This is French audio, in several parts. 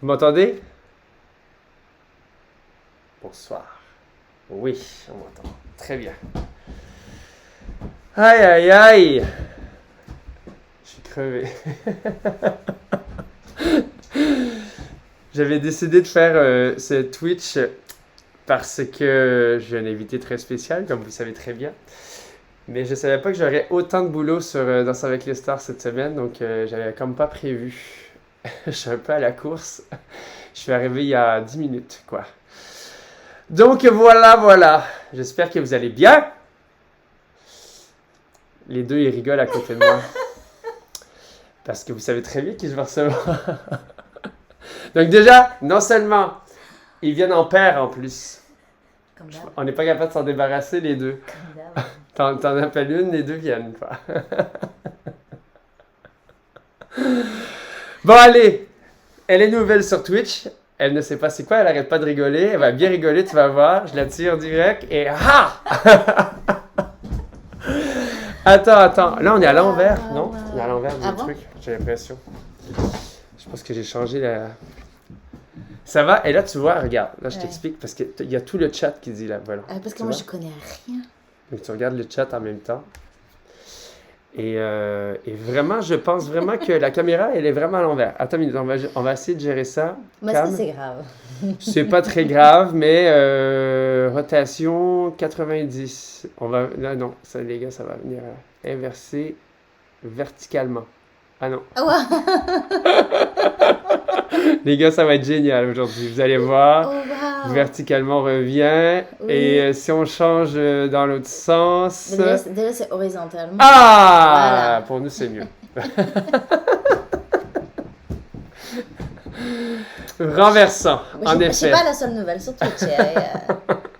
Vous m'entendez? Bonsoir. Oui, on m'entend. Très bien. Aïe, aïe, aïe. Je suis crevé. J'avais décidé de faire ce Twitch parce que j'ai un invité très spécial, comme vous le savez très bien. Mais je savais pas que j'aurais autant de boulot sur Danse avec les stars cette semaine, donc j'avais comme pas prévu. Je suis un peu à la course. Je suis arrivé il y a 10 minutes, quoi. Donc voilà. J'espère que vous allez bien. Les deux, ils rigolent à côté de moi. Parce que vous savez très bien qui je vais recevoir. Donc déjà, non seulement, ils viennent en paire en plus. Comme d'hab. On n'est pas capable de s'en débarrasser les deux. Comme d'hab. T'en appelles une, les deux viennent, quoi. Bon, allez. Elle est nouvelle sur Twitch. Elle ne sait pas c'est quoi, elle arrête pas de rigoler. Elle va bien rigoler, tu vas voir. Je la tire direct et ah! Attends. Là, on est à l'envers, non? On est à l'envers du truc, j'ai l'impression. Je pense que j'ai changé la... Ça va? Et là, tu vois, regarde. Là, je t'explique parce qu'il y a tout le chat qui dit là. Voilà. Parce que Tu moi, vois? je connais rien. Donc, tu regardes le chat en même temps. Et vraiment, je pense vraiment que la caméra, elle est vraiment à l'envers. Attends une minute, on va essayer de gérer ça. Mais est-ce que Calme. c'est grave? C'est pas très grave, mais rotation 90. On va... Là, non, ça, les gars, ça va venir inverser verticalement. Ah non. Ah ouais. Les gars, ça va être génial aujourd'hui. Vous allez voir. Oh, wow. Verticalement on revient. Oui. Et si on change dans l'autre sens... Mais déjà, c'est horizontalement. Ah! Voilà. Pour nous, c'est mieux. Renversant, en Je suis effet. pas la seule nouvelle sur Twitch.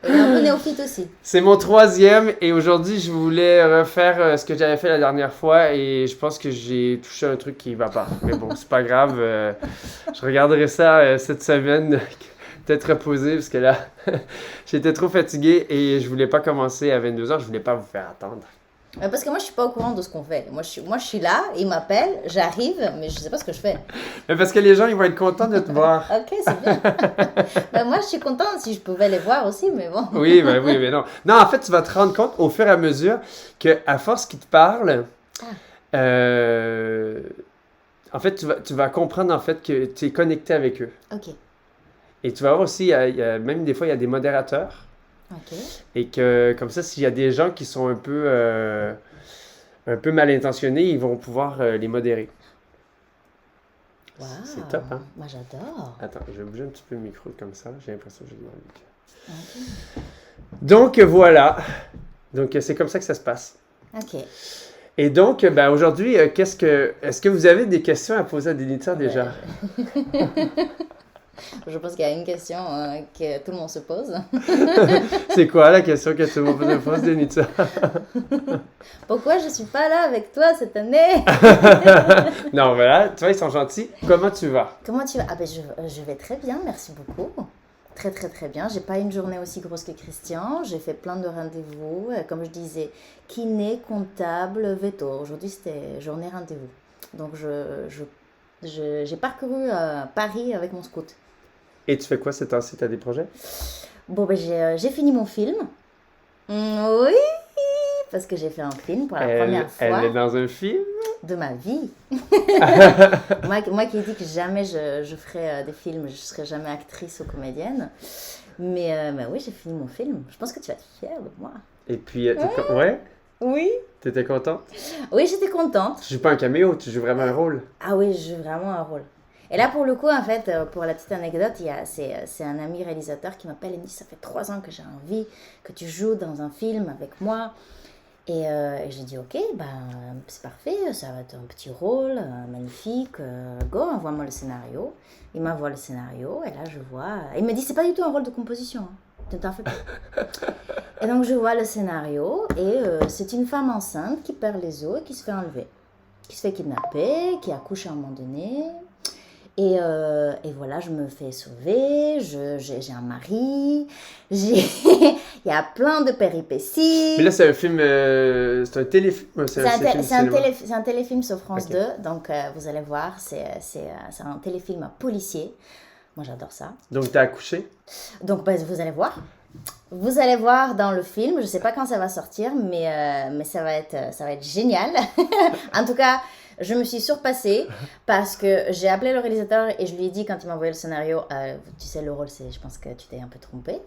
Il est un peu néophyte aussi. C'est mon troisième et aujourd'hui, je voulais refaire ce que j'avais fait la dernière fois et je pense que j'ai touché un truc qui va pas. Mais bon, c'est pas grave. Je regarderai ça cette semaine, peut-être reposer parce que là, j'étais trop fatigué et je voulais pas commencer à 22h. Je voulais pas vous faire attendre. Parce que moi, je suis pas au courant de ce qu'on fait. Moi, je suis là, il m'appelle, j'arrive, mais je sais pas ce que je fais. Mais parce que les gens, ils vont être contents de te voir. Ok, c'est bien. Ben, moi, je suis contente si je pouvais les voir aussi, mais bon. Oui, mais non. Non, en fait, tu vas te rendre compte au fur et à mesure que à force qu'ils te parlent, en fait, tu vas comprendre en fait que tu es connecté avec eux. Ok. Et tu vas voir aussi, même des fois, il y a des modérateurs. Ok. Et que comme ça, s'il y a des gens qui sont un peu mal intentionnés, ils vont pouvoir les modérer. Wow. C'est top, hein? Moi, j'adore. Attends, je vais bouger un petit peu le micro comme ça. J'ai l'impression que j'ai dans le micro. Ok. Donc voilà. Donc c'est comme ça que ça se passe. Ok. Et donc, aujourd'hui, est-ce que vous avez des questions à poser à Denitza déjà? Je pense qu'il y a une question que tout le monde se pose. C'est quoi la question que tout le monde se pose, Denitza? Pourquoi je suis pas là avec toi cette année? Non, voilà, tu vois, ils sont gentils. Comment tu vas? Comment tu vas? Ah ben je vais très bien, merci beaucoup. Très très très bien. J'ai pas une journée aussi grosse que Christian. J'ai fait plein de rendez-vous. Comme je disais, kiné, comptable, veto. Aujourd'hui c'était journée rendez-vous. Donc j'ai parcouru Paris avec mon scout. Et tu fais quoi ces temps-ci? T'as des projets? Bon ben j'ai fini mon film. Oui, parce que j'ai fait un film pour la première fois Elle est dans un film? de ma vie. moi qui dis que jamais je ferai des films, je serai jamais actrice ou comédienne. Mais oui, j'ai fini mon film. Je pense que tu vas être fière de moi. Et puis, ouais? Oui. T'étais contente? Oui, j'étais contente. Tu joues pas un caméo, tu joues vraiment un rôle. Ah oui, je joue vraiment un rôle. Et là, pour le coup, en fait, pour la petite anecdote, c'est un ami réalisateur qui m'appelle et me dit, ça fait 3 ans que j'ai envie que tu joues dans un film avec moi. Et j'ai dit, ok, c'est parfait, ça va être un petit rôle, magnifique, go, envoie-moi le scénario. Il m'envoie le scénario, et là, je vois... Il me dit, c'est pas du tout un rôle de composition, hein. Ne t'en fais pas. Et donc, je vois le scénario, et c'est une femme enceinte qui perd les os et qui se fait enlever. Qui se fait kidnapper, qui accouche à un moment donné... Et voilà, je me fais sauver, j'ai un mari, il y a plein de péripéties. Mais là, c'est un film, c'est un téléfilm. C'est un téléfilm sur France Ok. 2, donc vous allez voir, c'est un téléfilm policier. Moi, j'adore ça. Donc, t'as accouché? Donc, bah, vous allez voir. Vous allez voir dans le film. Je ne sais pas quand ça va sortir, mais ça va être génial. En tout cas, je me suis surpassée parce que j'ai appelé le réalisateur et je lui ai dit quand il m'a envoyé le scénario, tu sais, le rôle, je pense que tu t'es un peu trompé.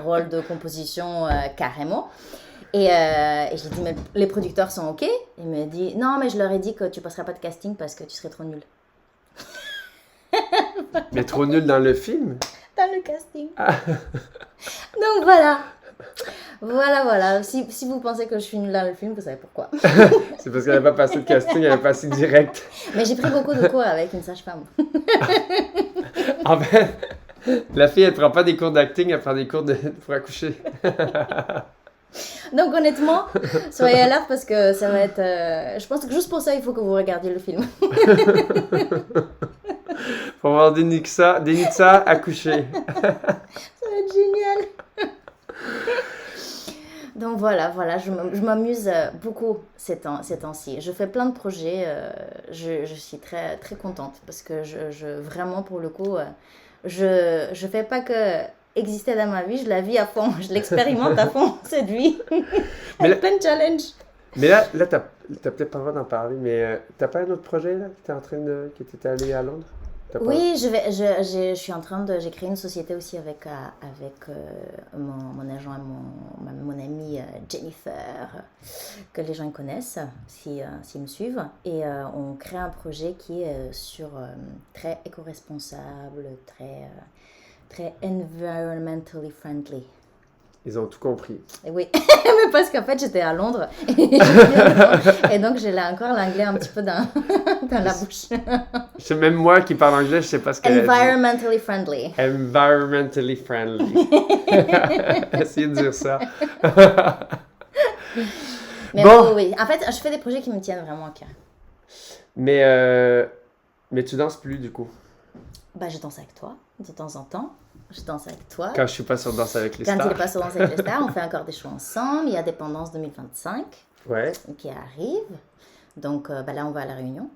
Rôle de composition carrément. Et je lui ai dit, mais les producteurs sont OK? Il me dit, non, mais je leur ai dit que tu passeras pas de casting parce que tu serais trop nul. Mais trop nul dans le film? Dans le casting. Donc voilà. Voilà. Si vous pensez que je suis nulle dans le film, vous savez pourquoi. C'est parce qu'elle n'avait pas passé de casting, elle est passée direct. Mais j'ai pris beaucoup de cours avec une sage-femme. En fait, la fille, elle prend pas des cours d'acting, elle prend des cours pour accoucher. Donc honnêtement, soyez alerte parce que ça va être... je pense que juste pour ça, il faut que vous regardiez le film. Pour voir Denitsa accoucher. Ça va être génial. Donc voilà, je m'amuse beaucoup ces temps-ci. Je fais plein de projets, je suis très, très contente parce que vraiment pour le coup, je fais pas que exister dans ma vie, je la vis à fond, je l'expérimente à fond, cette vie. Avec plein de challenges. Mais là t'as peut-être pas le droit d'en parler, mais t'as pas un autre projet là que t'étais allé à Londres? Oui, je suis en train de... J'ai créé une société aussi avec mon agent et mon amie Jennifer, que les gens connaissent s'ils me suivent. Et on crée un projet qui est très éco-responsable, très environmentally friendly. Ils ont tout compris. Et oui, mais parce qu'en fait j'étais à Londres et donc j'ai là encore l'anglais un petit peu dans la bouche. C'est même moi qui parle anglais, je sais pas ce que Environmentally friendly. Environmentally friendly. Essayez de dire ça. Mais bon. Oui. En fait, je fais des projets qui me tiennent vraiment à cœur. Mais tu danses plus du coup? Bah, je danse avec toi de temps en temps. Je danse avec toi. Quand je suis pas sur Danse avec les stars. Quand il n'est pas sur Danse avec les stars, on fait encore des shows ensemble. Il y a Dépendance 2025 qui arrive. Donc là, on va à La Réunion.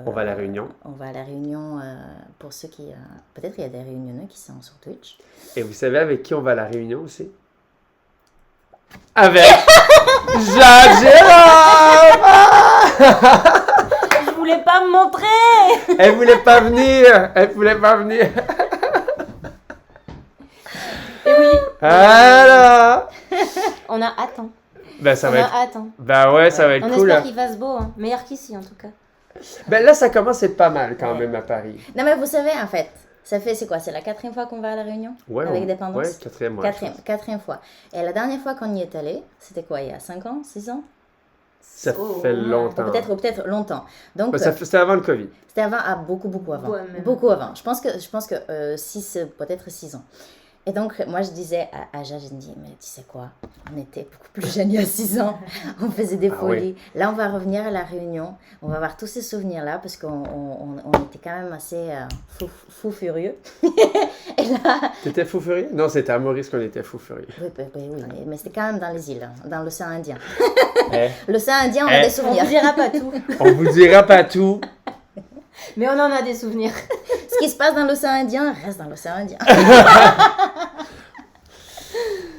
On va à La Réunion. On va à La Réunion pour ceux qui... peut-être il y a des Réunionnais qui sont sur Twitch. Et vous savez avec qui on va à La Réunion aussi? Avec Jade Jérôme! Je voulais pas me montrer! Elle voulait pas venir! Et oui. Alors! On a hâte, hein. Ben, ça va être... hâte, hein. Ben ouais, ça va être on cool. espère qu'il fasse beau, hein. Meilleur qu'ici en tout cas. Ben là, ça commence à être pas mal quand même à Paris. Non, mais vous savez, en fait, c'est quoi? C'est la 4e fois qu'on va à La Réunion? Ouais, avec Dépendance? Ouais, 4e, ouais. 4e fois. Et la dernière fois qu'on y est allé, c'était quoi? Il y a 5 ans? 6 ans? Ça fait longtemps. Peut-être longtemps. Donc, c'était avant le Covid. C'était avant, beaucoup avant. Ouais, beaucoup avant. Je pense que 6, peut-être 6 ans. Et donc, moi, je disais à Jade, je me dis, mais tu sais quoi, on était beaucoup plus jeunes il y a 6 ans, on faisait des folies. Oui. Là, on va revenir à La Réunion, on va avoir tous ces souvenirs-là, parce qu'on était quand même assez fou furieux. Et là... T'étais fou furieux? Non, c'était à Maurice qu'on était fou furieux. Oui, mais c'était quand même dans les îles, dans l'océan Indien. Eh. L'océan Indien, on a des On souvenirs. vous dira pas tout, On vous dira pas tout. mais on en a des souvenirs. Ce qui se passe dans l'océan Indien reste dans l'océan Indien.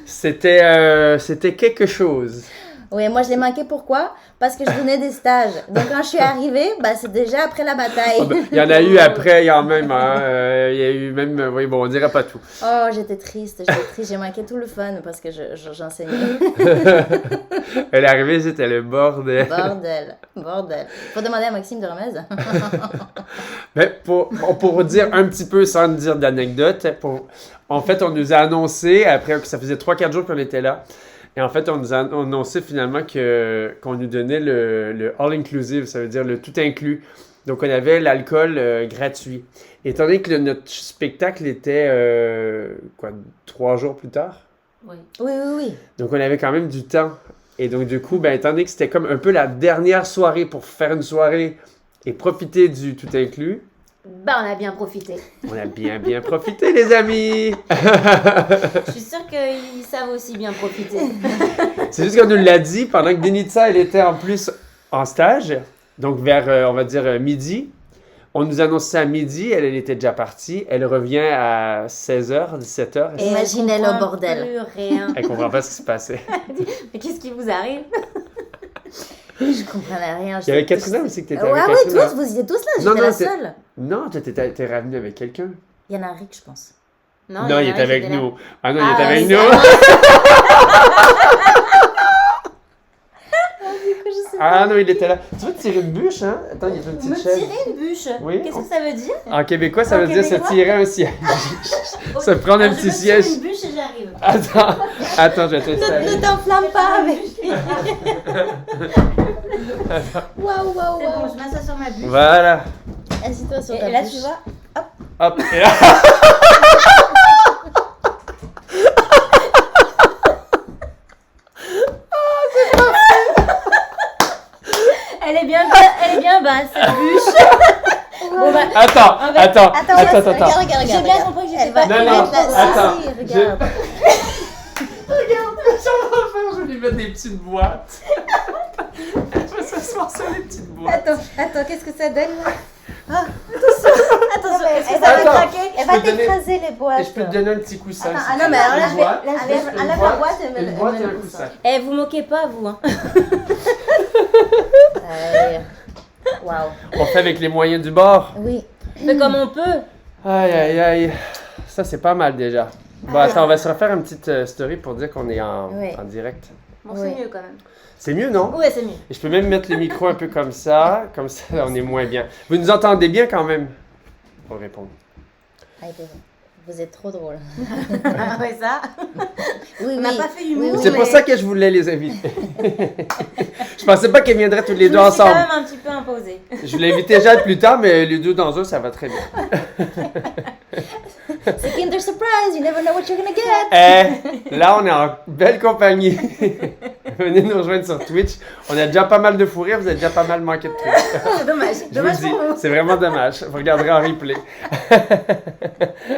C'était quelque chose. Oui, moi je l'ai manqué, pourquoi? Parce que je donnais des stages. Donc quand je suis arrivée, c'est déjà après la bataille. Il y en a eu après, il y en a même. Il y a eu même. Oui, bon, on dira pas tout. Oh, j'étais triste. J'ai manqué tout le fun parce que j'enseignais. Elle est arrivée, c'était le bordel. Bordel. Faut demander à Maxime de Remez. Mais pour dire un petit peu, sans dire d'anecdote, en fait, on nous a annoncé, après que ça faisait 3-4 jours qu'on était là, et en fait, on nous a annoncé finalement qu'on nous donnait le all-inclusive, ça veut dire le tout inclus. Donc, on avait l'alcool gratuit. Étant donné que notre spectacle était, 3 jours plus tard? Oui. Donc, on avait quand même du temps. Et donc, du coup, étant donné que c'était comme un peu la dernière soirée pour faire une soirée et profiter du tout inclus, On a bien profité. on a bien profité, les amis! Je suis sûre qu'ils savent aussi bien profiter. C'est juste qu'on nous l'a dit pendant que Denitsa, elle était en plus en stage, donc vers, on va dire, midi. On nous annonçait à midi, elle était déjà partie. Elle revient à 16h, 17h. Et imaginez le bordel. Plus rien. Elle comprend pas ce qui se passait. Mais qu'est-ce qui vous arrive? Je comprenais rien. Il y avait Katrina aussi que t'étais Ouais, avec. oui, Katrina. tous, vous étiez tous là, Non, j'étais non, la c'est- seule. Non, t'es revenue avec quelqu'un. Il y en a un Rick, je pense. Non, y en a il un était qui avec était là. nous. Ah non, il Ah, était avec c'est nous. Ah non, il était là. Tu veux tirer une bûche, hein? Attends, il y a une petite Me chaise. tirer une bûche. Oui. Qu'est-ce que ça veut dire? En québécois, ça En veut dire se québécois? tirer un siège. Se prendre un Alors, petit je me tire siège. une bûche et j'arrive. Attends, je vais t'installer. Ne t'enflamme pas avec. Waouh, waouh, C'est bon, waouh. je m'assois sur ma bûche. Voilà. Assis-toi sur ta Et là, bûche. tu vois, Hop. Et là. elle est bien basse, cette bûche. Bon, bah, Attends. Attends, Attends. regarde. J'ai bien compris que j'étais Elle va pas- te Non, non, mettre là. attends. Si, regarde. Regarde, je vais lui mettre des petites boîtes. Je vais s'asseoir sur les petites boîtes. Attends, qu'est-ce que ça donne là? Attention, est-ce que ça va Attends. craquer? Elle peux va te donner- t'écraser les Et boîtes. je peux te donner un petit coussin. Attends, si ah tu non, veux. mais alors là, Une je vais- boîte, là, je vais- juste une enlève la boîte et me une le- boîte me et le un coussin. coussin. Eh, vous moquez pas, vous, hein. Allez. Waouh. On fait avec les moyens du bord. Oui. On fait comme on peut. Aïe. Ça, c'est pas mal déjà. Bon, attends, on va se refaire une petite story pour dire qu'on est Oui. en direct. Bon, Oui. c'est mieux quand même. C'est mieux, non? Ouais, c'est mieux. Et je peux même mettre le micro un peu comme ça on est moins bien. Vous nous entendez bien quand même? Pour répondre. Allez, vous êtes trop drôle. Ah ouais, ça. Oui, On n'a pas fait humour. oui, C'est pour mais- ça que je voulais les inviter. Je pensais pas qu'ils viendraient tous les Je deux me suis quand ensemble. même un petit peu imposée. Je voulais inviter Jade plus tard, mais les deux dans un, ça va très bien. C'est Kinder Surprise, you never know what you're gonna get. Là, on est en belle compagnie. Venez nous rejoindre sur Twitch. On a déjà pas mal de fou rires, vous avez déjà pas mal manqué de trucs. C'est dommage. Je vous Dommage le dis, pour vous. c'est vraiment dommage. Vous regarderez en replay.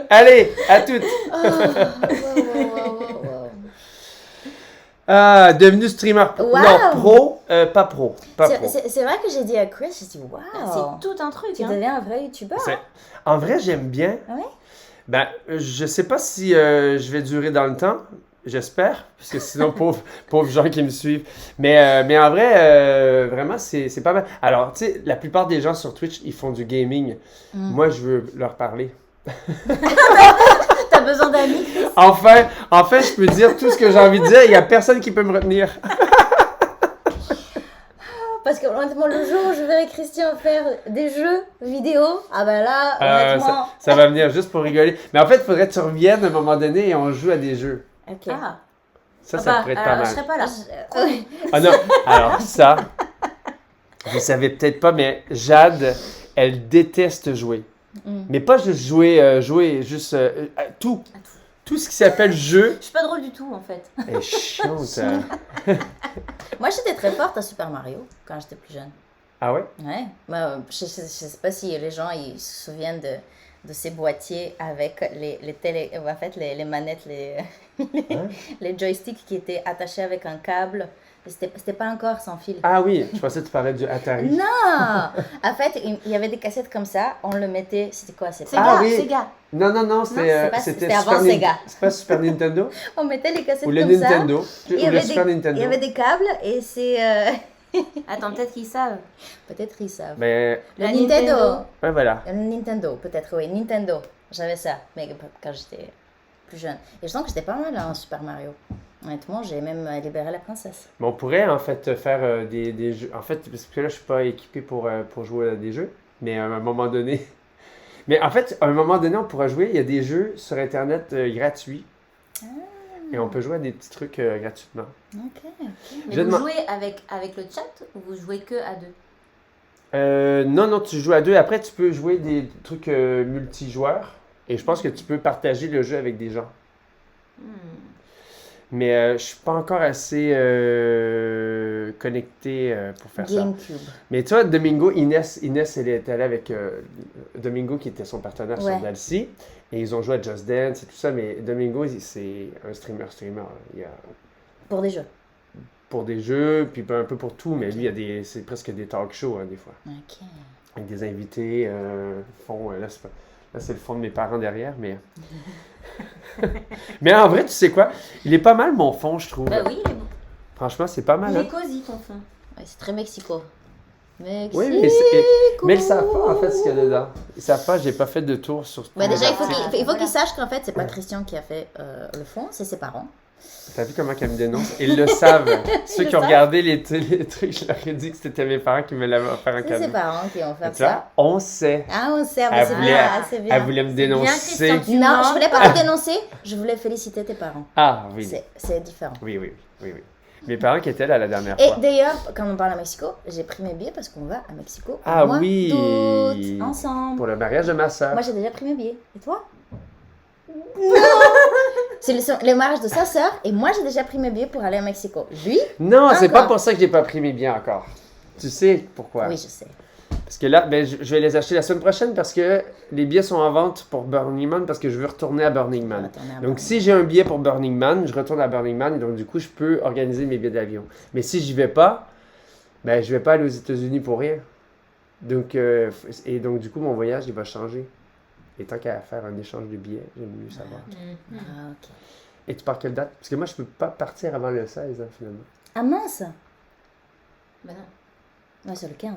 Allez, à toutes. Wow. Ah, devenu streamer. Wow. Non, pro, pas pro. Pas pro. C'est vrai que j'ai dit à Chris, j'ai dit waouh. C'est tout un truc. Tu Hein. deviens un vrai youtubeur. En vrai, j'aime bien. Ah ouais? Ben, je sais pas si je vais durer dans le temps. J'espère, parce que sinon, pauvres gens qui me suivent. Mais en vrai, vraiment, c'est pas mal. Alors, tu sais, la plupart des gens sur Twitch, ils font du gaming. Moi, je veux leur parler. T'as besoin d'amis. Enfin, je peux dire tout ce que j'ai envie de dire. Il y a personne qui peut me retenir. Parce que honnêtement, le jour où je verrai Christian faire des jeux vidéo, ah ben là, honnêtement. Ça va venir juste pour rigoler. Mais en fait, il faudrait que tu reviennes à un moment donné et on joue à des jeux. Ok. Ah. Ça bah, pourrait être pas je mal. serais pas là. Ah non, alors ça, vous savez peut-être pas, mais Jade, elle déteste jouer. Mais pas juste jouer, juste tout. Tout ce qui s'appelle jeu. Je suis pas drôle du tout en fait. Elle est chiante. Moi, j'étais très forte à Super Mario quand j'étais plus jeune. Ah ouais? Ouais. Bah, je sais pas si les gens ils se souviennent de ces boîtiers avec en fait, les manettes, les joysticks qui étaient attachés avec un câble. C'était pas encore sans fil. Ah oui, je pensais que tu parlais du Atari. Non! En fait, il y avait des cassettes comme ça, on le mettait. C'était quoi? C'était Ah oui. Sega. Non, c'est pas- c'était c'était avant Sega. C'est pas Super Nintendo? On mettait les cassettes Ou le comme Nintendo? ça. Ou le Super Nintendo? Il y avait des câbles et c'est. Attends, peut-être qu'ils savent. Peut-être ils savent. Mais, Le La Nintendo. Nintendo. ouais, voilà. Le Nintendo, peut-être, oui. Nintendo. J'avais ça, mais quand j'étais plus jeune. Et je sens que j'étais pas mal en Super Mario. Honnêtement, j'ai même libéré la princesse. Mais on pourrait en fait faire des jeux. En fait, parce que là, je suis pas équipé pour jouer à des jeux. Mais à un moment donné. Mais en fait, à un moment donné, on pourra jouer. Il y a des jeux sur Internet gratuits. Et on peut jouer à des petits trucs gratuitement. Ok. Mais Je vous demande- jouez avec le chat ou vous jouez que à deux? Non, tu joues à deux. Après, tu peux jouer des trucs multijoueurs. Et je pense que tu peux partager le jeu avec des gens. Mais je suis pas encore assez connecté pour faire ça. GameCube. Mais tu vois, Domingo, Inès, elle est allée avec Domingo qui était son partenaire Ouais. sur Dalcy. Et ils ont joué à Just Dance et tout ça. Mais Domingo, c'est un streamer. Il y a Pour des jeux. pour des jeux, puis un peu pour tout. Mais lui, c'est presque des talk shows, hein, des fois. Ok. avec des invités. Fond, là, c'est le fond de mes parents derrière, mais... Mais en vrai, tu sais quoi? Il est pas mal, mon fond, je trouve. Bah oui, il est bon. Franchement, c'est pas mal. Il Hein? est cosy ton fond. Ouais, c'est très Mexico. Oui, mais ils savent pas, en fait, ce qu'il y a dedans. Ils savent pas, j'ai pas fait de tour sur... Bah, déjà, il faut articles. qu'ils sachent qu'en fait, c'est pas Christian qui a fait le fond, c'est ses parents. T'as vu comment qu'elle me dénonce? Ils le savent. Ceux le qui ont savent. regardé les trucs, je leur ai dit que c'était mes parents qui me l'avaient offert en C'est cadeau. ses parents qui ont fait Tu vois, ça. on sait. Ah, on sait, Elle c'est voulait- bien, c'est bien. Elle voulait me dénoncer. Christian. Non, je voulais pas te dénoncer, je voulais féliciter tes parents. Ah, oui. C'est différent. Oui. Mes parents qui étaient là la dernière Et fois. d'ailleurs, quand on parle à Mexico, j'ai pris mes billets parce qu'on va à Mexico. Ah au mois oui. d'août, ensemble. Pour le mariage de ma soeur. Moi, j'ai déjà pris mes billets. Et toi? C'est le mariage de sa sœur et moi, j'ai déjà pris mes billets pour aller à Mexico. Lui? Non, c'est pas Encore. pour ça que j'ai pas pris mes billets encore. Tu sais pourquoi? Oui, je sais. Parce que là, ben, je vais les acheter la semaine prochaine parce que les billets sont en vente pour Burning Man parce que je veux retourner à Burning Man. Retourner à Donc, Burning si j'ai un billet pour Burning Man, je retourne à Burning Man et donc, du coup, je peux organiser mes billets d'avion. Mais si j'y vais pas, ben, je vais pas aller aux États-Unis pour rien. Donc, et donc, du coup, mon voyage, il va changer. Et tant qu'à faire un échange de billets, j'aime mieux savoir. Ah, ok. Et tu pars quelle date? Parce que moi, je peux pas partir avant le 16, hein, finalement. Ah mince! Bah non. Ouais, c'est le 15.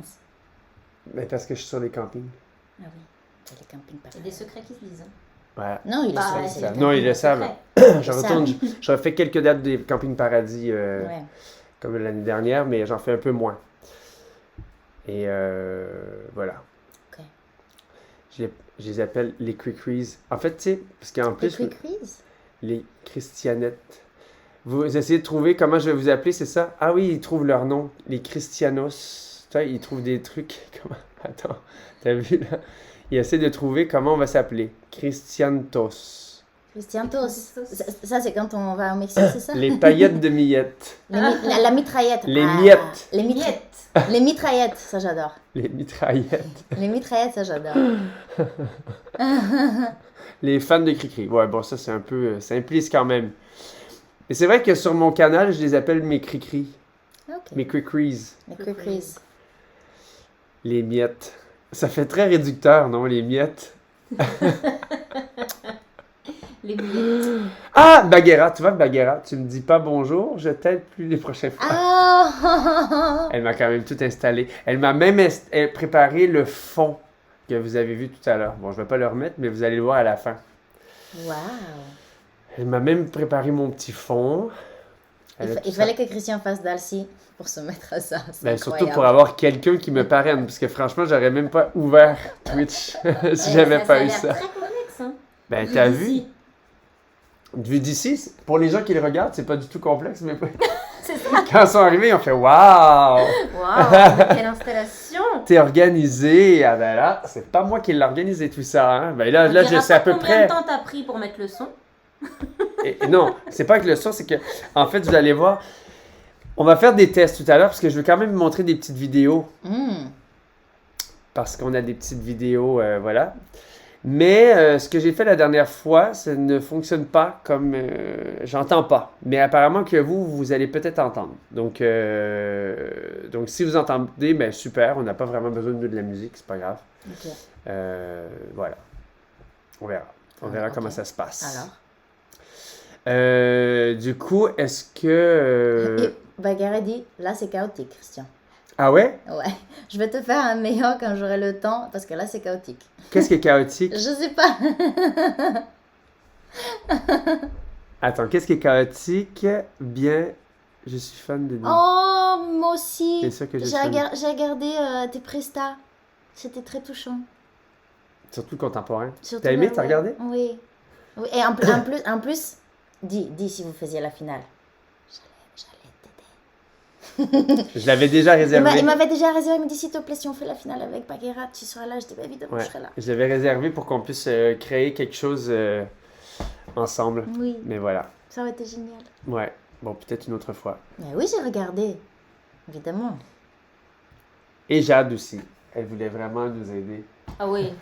Mais parce que je suis sur les campings. Ah oui, c'est les campings Il y a parfaits. des secrets qui se disent. Hein. Voilà. Non, il Bah, est c'est sur les les Non, ils le campings savent. secrets. Je Ça. retourne, j'aurais fait quelques dates des campings paradis Ouais. comme l'année dernière, mais j'en fais un peu moins. Et voilà. Ok. Je les appelle les Quickies. En fait, tu sais, parce qu'en Les plus, quick quiz? les Christianettes. Vous essayez de trouver comment je vais vous appeler, c'est ça? Ah oui, ils trouvent leur nom. Les Christianos. Tu vois, ils trouvent des trucs. Comment... Attends, t'as vu là? Ils essaient de trouver comment on va s'appeler. Christiantos. Christiantos. Ça, c'est quand on va au Mexique, c'est ça? Les paillettes de miettes. La mitraillette. Les Ah, miettes. Les Miettes. Les mitraillettes, ça j'adore. Les mitraillettes. Les mitraillettes, ça j'adore. Les fans de Cricri. Ouais, bon, ça c'est un peu simpliste quand même. Et c'est vrai que sur mon canal, je les appelle mes Cricri. Ok. Mes Cricris. Les quick quiz. Les miettes. Ça fait très réducteur, non, les miettes? Les miettes. Ah, Baguera, tu vois, Baguera, tu me dis pas bonjour, je t'aide plus les prochaines fois. Ah! Elle m'a quand même tout installé. Elle m'a même préparé le fond que vous avez vu tout à l'heure. Bon, je vais pas le remettre, mais vous allez le voir à la fin. Wow. Elle m'a même préparé mon petit fond. Elle a tout Il ça. fallait que Christian fasse Dalcy pour se mettre à ça. C'est Ben, surtout incroyable. pour avoir quelqu'un qui me parraine, parce que franchement, j'aurais même pas ouvert Twitch si j'avais pas eu Ça a ça. l'air très complexe. Hein. Ben, t'as vu? D'ici. Vu d'ici, pour les gens qui le regardent, c'est pas du tout complexe, mais C'est ça. quand ils sont arrivés, ils ont fait waouh! Waouh, quelle installation. T'es organisé! Ah ben là, c'est pas moi qui l'ai organisé tout ça, hein? Ben là, On je dira sais à pas peu combien près. de temps t'as pris pour mettre le son. Et non, c'est pas que le son, c'est que, en fait, vous allez voir, on va faire des tests tout à l'heure, parce que je veux quand même vous montrer des petites vidéos, parce qu'on a des petites vidéos, voilà. Mais ce que j'ai fait la dernière fois, ça ne fonctionne pas comme... j'entends pas. Mais apparemment que vous allez peut-être entendre. Donc si vous entendez, ben super, on n'a pas vraiment besoin de la musique, c'est pas grave. Ok. Voilà. On verra. On verra Ok. comment ça se passe. Alors? Du coup, est-ce que... Et Bagarre dit, là c'est chaotique, Christian. Ah ouais? Ouais. Je vais te faire un meilleur quand j'aurai le temps, parce que là c'est chaotique. Qu'est-ce qui est chaotique? Je sais pas. Attends, qu'est-ce qui est chaotique? Bien, je suis fan de... Oh, moi aussi. C'est sûr que je suis J'ai fan. j'ai regardé tes prestats. C'était très touchant. Surtout contemporain. Surtout T'as aimé? le- T'as regardé? Oui. Oui. Et en plus, dis si vous faisiez la finale. J'allais t'aider. Je l'avais déjà réservé. Il m'avait déjà réservé, il me dit s'il te plaît, si on fait la finale avec Baguera, tu seras là. Je dis bah, évidemment, Ouais. je serai là. Je l'avais réservé pour qu'on puisse créer quelque chose ensemble. Oui, Mais voilà. ça aurait été génial. Ouais. Bon, peut-être une autre fois. Mais oui, j'ai regardé. Évidemment. Et Jade aussi. Elle voulait vraiment nous aider. Ah oui.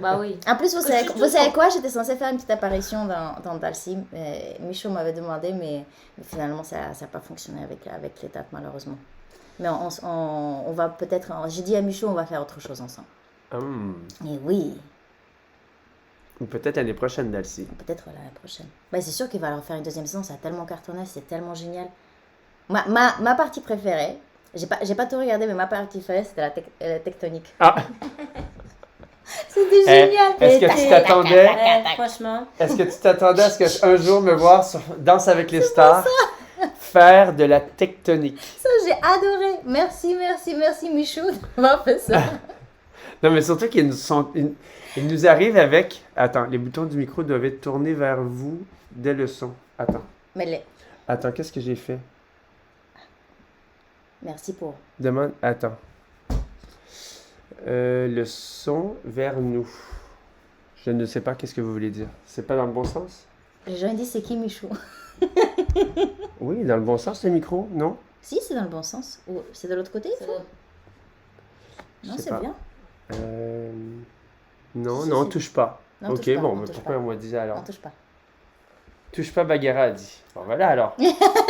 Bah oui. En plus, vous Je suis savez tout quoi? J'étais censée faire une petite apparition dans Dalcy. Michaud m'avait demandé, mais finalement, ça n'a pas fonctionné avec les dates, malheureusement. Mais on va peut-être... J'ai dit à Michaud, on va faire autre chose ensemble. Et oui, Ou peut-être l'année prochaine, Dalcy. peut-être l'année prochaine. Bah, c'est sûr qu'il va leur faire une deuxième saison, ça a tellement cartonné, c'est tellement génial. Ma partie préférée, j'ai pas tout regardé, mais ma partie préférée, c'était la tectonique. Ah! C'était génial. Est-ce que tu t'attendais... Franchement. Est-ce que tu t'attendais à ce qu'un jour me voir sur Danse avec les stars faire de la tectonique? Ça, j'ai adoré. Merci Michou d'avoir fait ça. Non, mais surtout qu'ils ils nous arrivent avec... Attends, les boutons du micro doivent être tournés vers vous dès le son. Attends. Mais Attends, qu'est-ce que j'ai fait? merci pour... Demande... Attends. Le son vers nous. Je ne sais pas qu'est-ce que vous voulez dire. C'est pas dans le bon sens? Les gens ils disent c'est qui Michou? Oui, dans le bon sens, le micro, non? Si, c'est dans le bon sens. Ou c'est de l'autre côté? Je Non, sais c'est pas. bien. Non, Si, non, si. touche pas. Non, Ok, touche pas, bon, on mais touche pourquoi pas. on m'a dit alors? On touche pas. Touche pas, Bagheera a dit. Bon, voilà alors.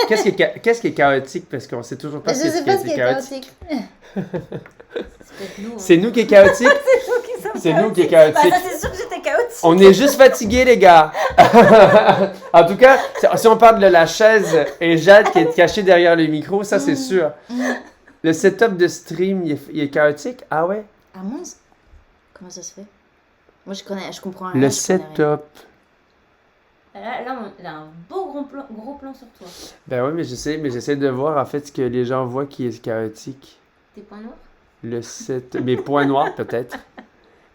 Qu'est-ce qui est chaotique? Parce qu'on sait toujours pas Je sais pas ce qui est chaotique. C'est nous. C'est nous qui est chaotique? C'est nous qui est chaotique. Bah, ça, c'est sûr que j'étais chaotique. On est juste fatigués, les gars. En tout cas, si on parle de la chaise et Jade qui est cachée derrière le micro, ça c'est sûr. Le setup de stream, il est chaotique? Ah ouais? Ah mince. Comment ça se fait? Moi, je comprends rien. Le je connais rien. setup. Là, on a un beau gros plan sur toi. Ben oui, mais j'essaie de voir en fait ce que les gens voient qui est chaotique. Tes points noirs? Le mes points noirs peut-être.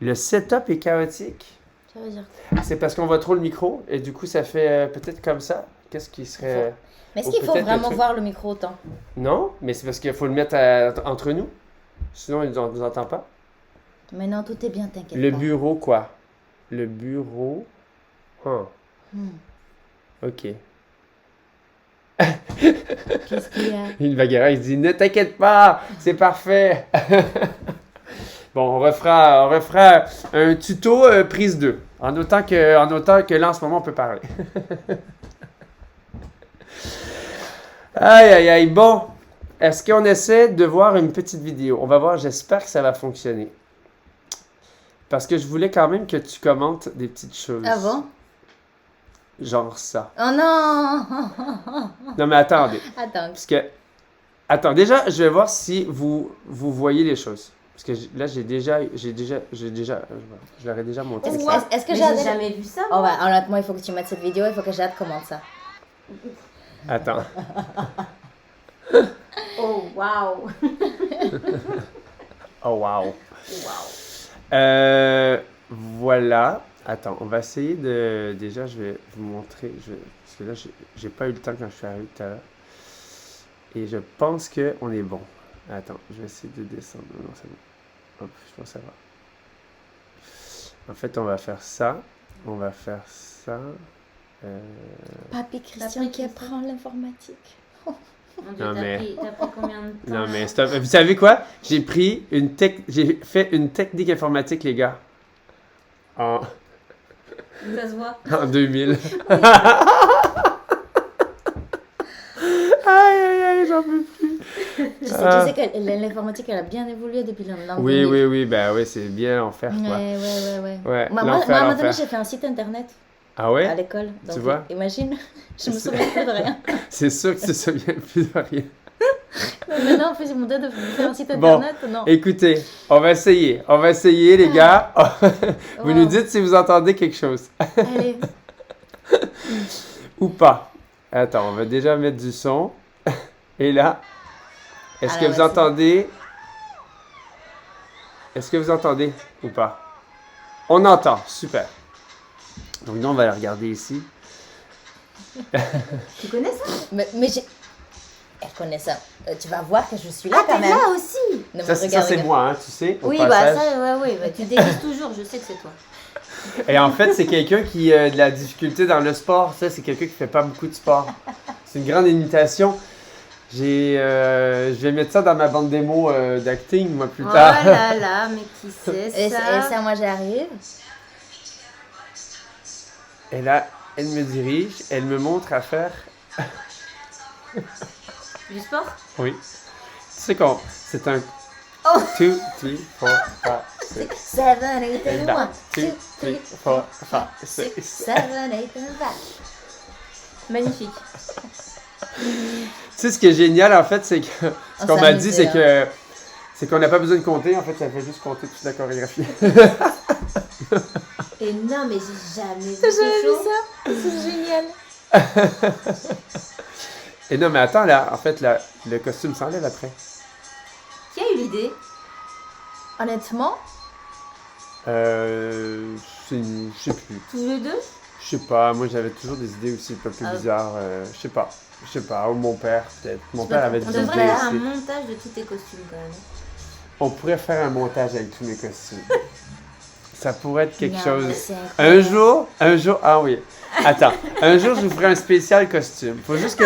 Le setup est chaotique. Ça veut dire. C'est parce qu'on voit trop le micro et du coup ça fait peut-être comme ça. Qu'est-ce qui serait... Mais est-ce Ou qu'il faut peut-être le vraiment truc. voir le micro autant? Non, mais c'est parce qu'il faut le mettre entre nous. Sinon il ne nous entend pas. Mais non, tout est bien, t'inquiète Le pas. bureau quoi? Le bureau... Ah, Hmm. ok. Qu'est-ce qu'il y a? Une Bagheera, il dit « Ne t'inquiète pas, c'est parfait. » Bon, on refera un tuto prise 2. En autant que là, en ce moment, on peut parler. Aïe, aïe, aïe. Bon, est-ce qu'on essaie de voir une petite vidéo? On va voir, j'espère que ça va fonctionner. Parce que je voulais quand même que tu commentes des petites choses. Ah bon? Genre ça. Oh non! Non, mais attendez. Attends. Parce que... Attends, déjà, je vais voir si vous voyez les choses. Parce que là, je leur ai déjà montré Est-ce ça. est-ce que Mais Jade... j'ai jamais vu ça. Oh, bah, honnêtement, il faut que tu mettes cette vidéo, il faut que Jade commente ça. Attends. Oh, waouh. Oh, wow. Waouh. Voilà. Attends, on va essayer de... Déjà, je vais vous montrer... Parce que là, j'ai pas eu le temps quand je suis arrivé tout à l'heure. Et je pense qu'on est bon. Attends, je vais essayer de descendre. Non, c'est bon. Hop, je pense que ça va. En fait, on va faire ça. On va faire ça. Papy Christian qui apprend l'informatique. Mon Dieu, Non, mais- t'as pris combien de temps? Non, mais stop. Vous savez quoi? J'ai fait une technique informatique, les gars. En Ça se voit. 2000. Aïe, aïe, aïe, j'en peux plus. Tu sais que l'informatique, elle a bien évolué depuis l'an Oui, 2000. oui, oui, ben oui, c'est bien l'enfer, quoi. Ouais. Ouais, Moi, à un l'enfer, moment donné, l'enfer. j'ai fait un site internet Ah à ouais? l'école. Donc, vois? imagine, je me souviens plus de rien. C'est sûr que tu te souviens plus de rien. Mais maintenant, en fait, j'ai mon de faire un site Bon. internet. Non. Écoutez, on va essayer, les gars. Vous Wow. nous dites si vous entendez quelque chose. Allez. Ou pas. Attends, on va déjà mettre du son. Et là, est-ce que Alors, vous vas-y. entendez? Est-ce que vous entendez ou pas? On entend, super. Donc nous, on va la regarder ici. Tu connais ça? Mais j'ai... Elle connaît ça. Tu vas voir que je suis là Ah, quand t'es même. là aussi. Non, Ça, mais c'est regarde. moi, hein, tu sais, au Oui, passage. bah ça, ouais, bah, tu déguises toujours, je sais que c'est toi. Et en fait, c'est quelqu'un qui a de la difficulté dans le sport. Ça, c'est quelqu'un qui fait pas beaucoup de sport. C'est une grande imitation. Je vais mettre ça dans ma bande démo d'acting, moi, plus Oh tard. là là, mais qui c'est Et ça? ça, moi, j'arrive. Et là, elle me dirige, elle me montre à faire... Du sport? Oui. Tu sais qu'on... C'est un... Oh. 2, 3, 4, 5, 6. 7, 8, and 1, 2, 3, 4, 5, 6, 6. 7, 8, and 5. Magnifique. Tu sais, ce qui est génial, en fait, c'est que ce qu'on m'a dit, c'est que c'est qu'on n'a pas besoin de compter. En fait, ça fait juste compter toute la chorégraphie. Et non, mais j'ai jamais vu T'as ce jamais vu show. ça? C'est génial. Et non, mais attends, là, en fait, le costume s'enlève après. Qui a eu l'idée? Honnêtement, Je sais plus. Tous les deux? Je sais pas, moi j'avais toujours des idées aussi un peu Ah. bizarres. Je sais pas, ou mon père peut-être. Mon père avait On des devrait idées faire un aussi. montage de tous tes costumes quand même. On pourrait faire un montage avec tous mes costumes. Ça pourrait être quelque non, chose. mais c'est incroyable. Un jour, ah oui. Attends, un jour je vous ferai un spécial costume. Faut juste que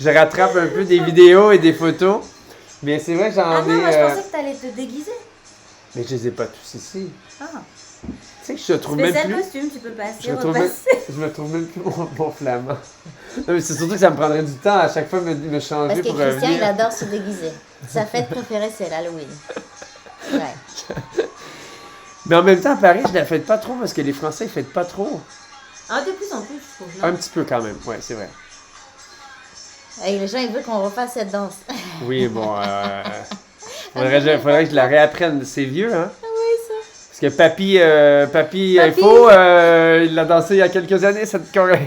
je rattrape un peu des vidéos et des photos. Mais c'est vrai que j'en Ah non, ai. moi je pensais que t'allais te déguiser. Mais je les ai pas tous ici. Ah. Tu sais que je trouve même Spécial plus. costume, tu peux passer, Je me trouve même, repasser. je me trouve même plus mon flamand. Non, mais c'est surtout que ça me prendrait du temps à chaque fois de me changer Parce que pour Christian, il revenir. adore se déguiser. Sa fête préférée, c'est l'Halloween. Ouais. Mais en même temps, à Paris, je la fête pas trop parce que les Français, ils fêtent pas trop. Ah, de plus en plus, je trouve. Non? Un petit peu quand même, ouais, c'est vrai. Et les gens, ils veulent qu'on refasse cette danse. Oui, bon, faudrait que je la réapprenne. C'est vieux, hein? Oui, ça. Parce que Papy Info, il l'a dansé il y a quelques années, cette choré.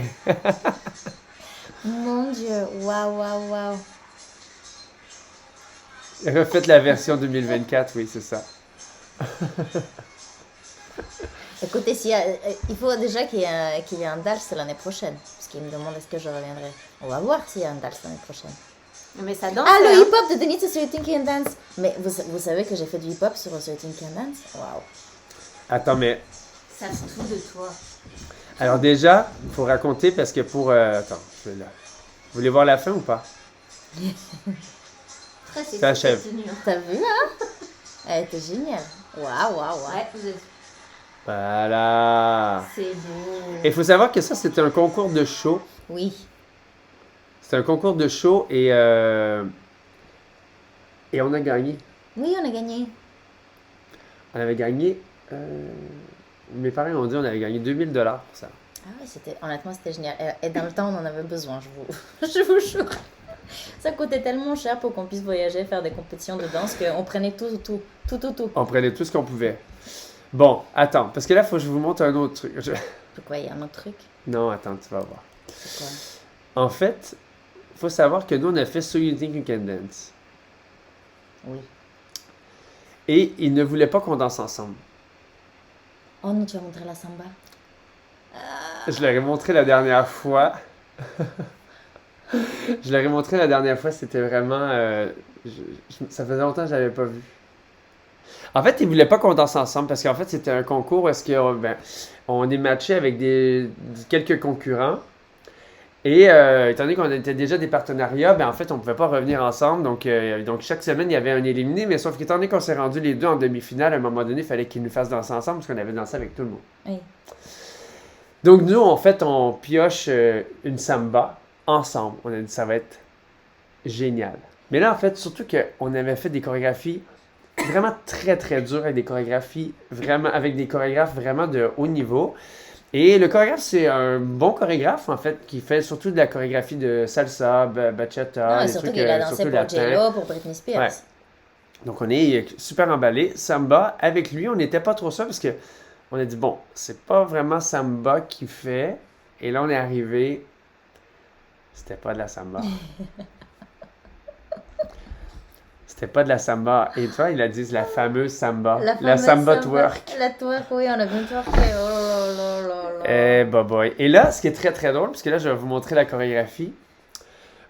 Mon Dieu, waouh, waouh, waouh. Refaites la version 2024, oui, c'est ça. Écoutez, il faut déjà qu'il y ait un DALS l'année prochaine. Parce qu'il me demande est-ce que je reviendrai. On va voir s'il y a un DALS l'année prochaine. Mais ça danse. Ah, le hein. hip-hop de Denise sur Thinking and Dance. Mais vous savez que j'ai fait du hip-hop sur Thinking and Dance? Waouh. Attends, mais. Ça se trouve de toi. Alors déjà, il faut raconter parce que pour... attends, je vais là. Vous voulez voir la fin ou pas? Très sexy, Ça achève. cette tenue, hein. T'as vu, hein? Elle était géniale. Waouh, waouh, waouh. Ouais, vous êtes... Voilà. c'est beau. Et il faut savoir que ça, c'était un concours de show. Oui. C'était un concours de show et on a gagné. Oui, on a gagné. On avait gagné... mes parents ont dit qu'on avait gagné 2000 $ pour ça. Ah oui, honnêtement, c'était génial. Et dans le temps, on en avait besoin, je vous jure. Ça coûtait tellement cher pour qu'on puisse voyager, faire des compétitions de danse, qu'on prenait tout. On prenait tout ce qu'on pouvait. Bon, attends, parce que là, il faut que je vous montre un autre truc. Pourquoi, il y a un autre truc? Non, attends, tu vas voir. C'est quoi? En fait, il faut savoir que nous, on a fait So You Think You Can Dance. Oui. Et ils ne voulaient pas qu'on danse ensemble. Oh non, tu vas montrer la samba? Je leur ai montré la dernière fois. C'était vraiment... ça faisait longtemps que je l'avais pas vu. En fait, ils voulaient pas qu'on danse ensemble parce qu'en fait, c'était un concours où est-ce on est matché avec quelques concurrents. Et étant donné qu'on était déjà des partenariats, en fait, on pouvait pas revenir ensemble. Donc, chaque semaine, il y avait un éliminé. Mais sauf qu'étant donné qu'on s'est rendu les deux en demi-finale, à un moment donné, il fallait qu'ils nous fassent danser ensemble parce qu'on avait dansé avec tout le monde. Oui. Donc, nous, en fait, on pioche une samba ensemble. On a dit ça va être génial. Mais là, en fait, surtout qu'on avait fait des chorégraphies vraiment très, très dures avec des chorégraphes vraiment de haut niveau. Et le chorégraphe, c'est un bon chorégraphe, en fait, qui fait surtout de la chorégraphie de salsa, bachata, Non, des surtout trucs qu'il a dansé surtout pour latins. J-Lo, pour Britney Spears. Ouais. Donc, on est super emballé. Samba, avec lui, on n'était pas trop sûr parce que on a dit, bon, c'est pas vraiment samba qu'il fait. Et là, on est arrivé, c'était pas de la samba. C'était pas de la samba. Et toi, il a dit la fameuse samba. La fameuse samba twerk. La twerk, oui, on a bien twerké. Oh là là là là. Eh, boy. Et là, ce qui est très très drôle, parce que là, je vais vous montrer la chorégraphie.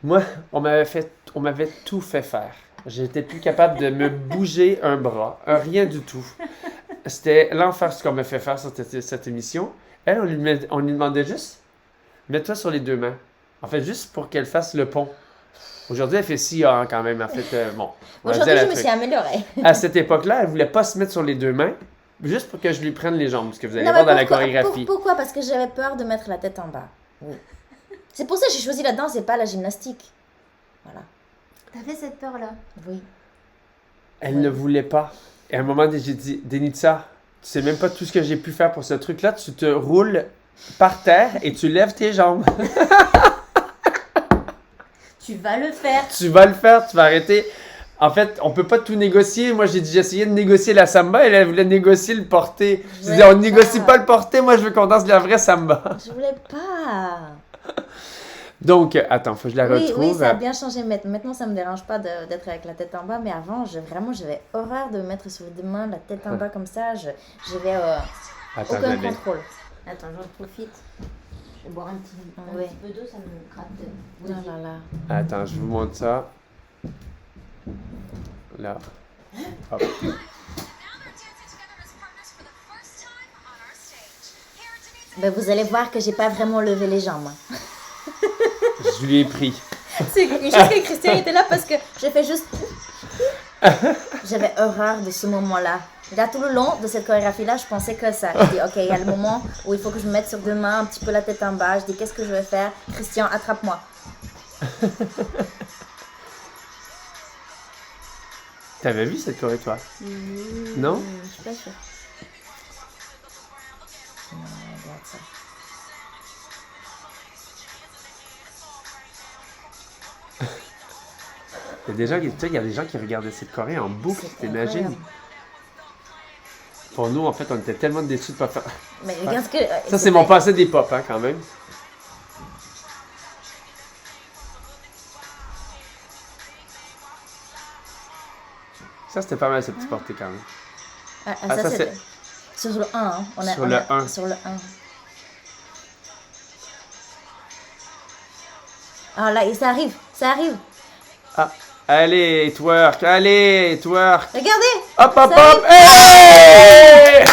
Moi, on m'avait tout fait faire. J'étais plus capable de me bouger un bras, rien du tout. C'était l'enfer ce qu'on m'a fait faire sur cette émission. Elle, on lui demandait juste, mets-toi sur les deux mains. En fait, juste pour qu'elle fasse le pont. Aujourd'hui, elle fait 6 heures quand même. En fait, bon. Aujourd'hui, je me suis améliorée. À cette époque-là, elle voulait pas se mettre sur les deux mains, juste pour que je lui prenne les jambes, ce que vous allez Non, voir mais dans la pourquoi- chorégraphie. Pourquoi? Parce que j'avais peur de mettre la tête en bas. Oui. C'est pour ça que j'ai choisi la danse et pas la gymnastique. Voilà. T'avais cette peur-là. Oui. Elle ne voulait pas. Et à un moment, j'ai dit, Denitsa, tu sais même pas tout ce que j'ai pu faire pour ce truc-là. Tu te roules par terre et tu lèves tes jambes. Tu vas le faire. Tu vas le faire, tu vas arrêter. En fait, on peut pas tout négocier. Moi, j'ai essayé de négocier la samba. Elle voulait négocier le porté. Je disais, on négocie pas le porté. Moi, je veux qu'on danse la vraie samba. Je voulais pas. Donc, attends, faut que je la retrouve. Oui, ça a bien changé. Maintenant, ça me dérange pas d'être avec la tête en bas. Mais avant, j'avais horreur de me mettre sur les mains, la tête en bas comme ça. J'avais Attends, aucun Annabelle. contrôle. Attends, j'en profite. Je vais boire un petit, Ouais. petit peu d'eau, ça me gratte. Oh là là. Attends, je vous montre ça. Là. Hop. Ben, vous allez voir que j'ai pas vraiment levé les jambes. Je lui ai pris. C'est juste que Christian était là parce que j'ai fait juste. J'avais horreur de ce moment-là. Là, tout le long de cette chorégraphie-là, je pensais que ça. Je dis, ok, il y a le moment où il faut que je me mette sur deux mains, un petit peu la tête en bas. Je dis, qu'est-ce que je vais faire? Christian, attrape-moi. T'avais vu cette choré, toi? Non? Je suis pas sûre. Non, regarde ça. Il y a des gens, tu sais, il y a des gens qui regardaient cette choré en boucle, C'est t'imagines? incroyable. Pour nous, en fait, on était tellement déçus de pas faire. Mais regarde ce que. Ça, c'est mon passé des pop, hein, quand même. Ça, c'était pas mal, ce petit porté, quand même. Ah, ça, ça, c'est- c'est sur le 1. Hein. Sur le 1. Sur le 1. Ah là, et ça arrive. Ça arrive. Ah, allez, twerk, allez, twerk. Regardez. Hop, hop, Ça hop, hey!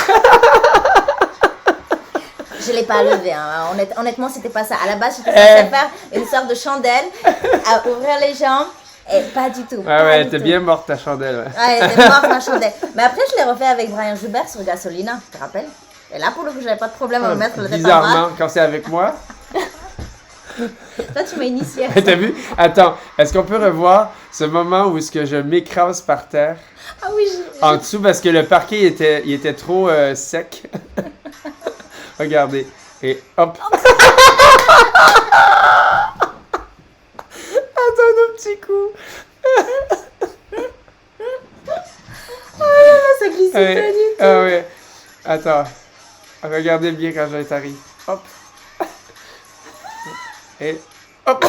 Je l'ai pas levé. Hein. Honnêtement, c'était pas ça. À la base, j'étais Eh. censée faire une sorte de chandelle, à ouvrir les jambes. Et pas du tout. Ouais, pas ouais, du t'es tout. bien morte, ta chandelle, ouais. Ah, elle était morte, ma chandelle. Mais après, je l'ai refait avec Brian Joubert sur Gasolina. Tu te rappelles? Et là, pour le coup, j'avais pas de problème à me mettre la tête en bas. Bizarrement, quand c'est avec moi. Toi, tu m'as initié. T'as vu? Attends, est-ce qu'on peut revoir ce moment où est-ce que je m'écrase par terre Ah oui, en dessous parce que le parquet il était trop sec? Regardez. Et hop. Attends un petit coup. ça glissait pas Ouais. du tout. Ah ouais. Attends. Regardez bien quand je t'arrive. Hop. Et hop.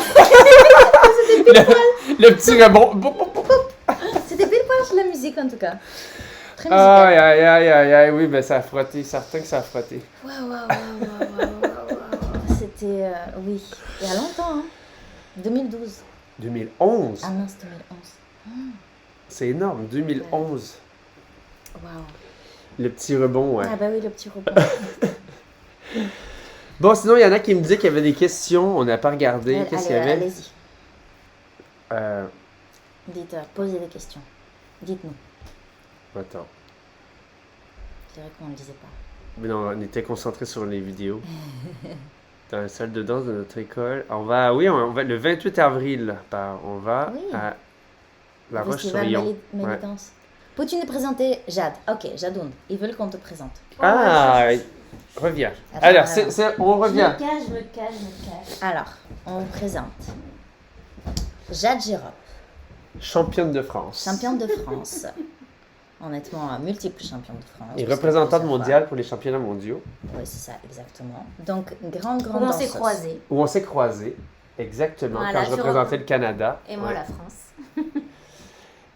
le petit rebond. Boup, boup, boup, boup. C'était pile poil sur la musique, en tout cas. Très Aïe, musical. aïe, aïe, aïe, aïe. Oui, ben ça a frotté. Certain que ça a frotté. Waouh, waouh, waouh, waouh, waouh, waouh. C'était, oui, il y a longtemps, hein. 2012. 2011. Ah non, c'est 2011. C'est énorme. 2011. Waouh. Le petit rebond, ouais. Ah bah oui, le petit rebond. Bon, sinon, il y en a qui me disaient qu'il y avait des questions. On n'a pas regardé. Qu'est-ce qu'il y avait? Allez-y. Euh, Dites, posez des questions. Dites-nous. Attends. C'est vrai qu'on ne le disait pas. Mais non, on était concentrés sur les vidéos. Dans la salle de danse de notre école. Oui, on va le 28 avril. On va Oui. à La Le festival Roche-sur-Yon. Ouais. Danse. Peux-tu nous présenter Jade? Ok, Jadoun. Ils veulent qu'on te présente. Ah, reviens. Attends, Alors, alors. on revient. Je me cache. Alors, on vous présente Jade Girop, Championne de France. championne de France. Honnêtement, multiple championne de France. Et parce que représentante plusieurs mondiale pour les championnats mondiaux. fois. Oui, c'est ça, exactement. Donc, grande On s'est danseuse. croisés. Où on s'est croisés. Exactement. Voilà, quand je tu représentais le Canada. Et moi, Ouais. la France.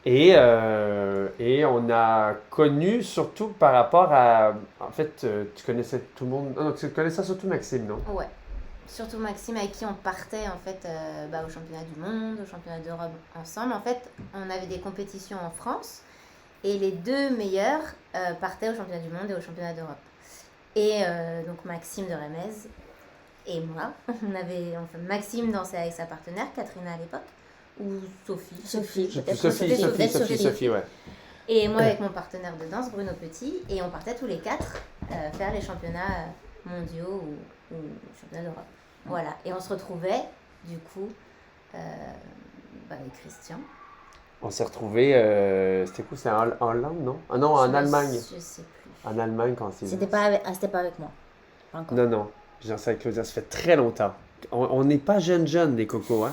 Et on a connu surtout par rapport à... En fait, tu connaissais tout le monde... Non, tu connaissais surtout Maxime, non? Ouais. Surtout Maxime, avec qui on partait en fait au championnat du monde, au championnat d'Europe ensemble. En fait, on avait des compétitions en France et les deux meilleurs partaient au championnat du monde et au championnat d'Europe. Et donc Maxime de Remez et moi, Maxime dansait avec sa partenaire, Katrina à l'époque, ou Sophie. Sophie, Sophie, peut-être Sophie, ouais. Et moi avec mon partenaire de danse, Bruno Petit, et on partait tous les quatre faire les championnats mondiaux ou championnats d'Europe. Voilà, et on se retrouvait du coup avec Christian On s'est retrouvés, c'était quoi? C'était en Hollande, non? Ah non, en Allemagne. Je sais plus. En Allemagne quand c'est... C'était pas avec moi. Pas encore. Non, non. J'en sais avec Claudia, ça fait très longtemps. On n'est pas jeunes, les cocos, hein?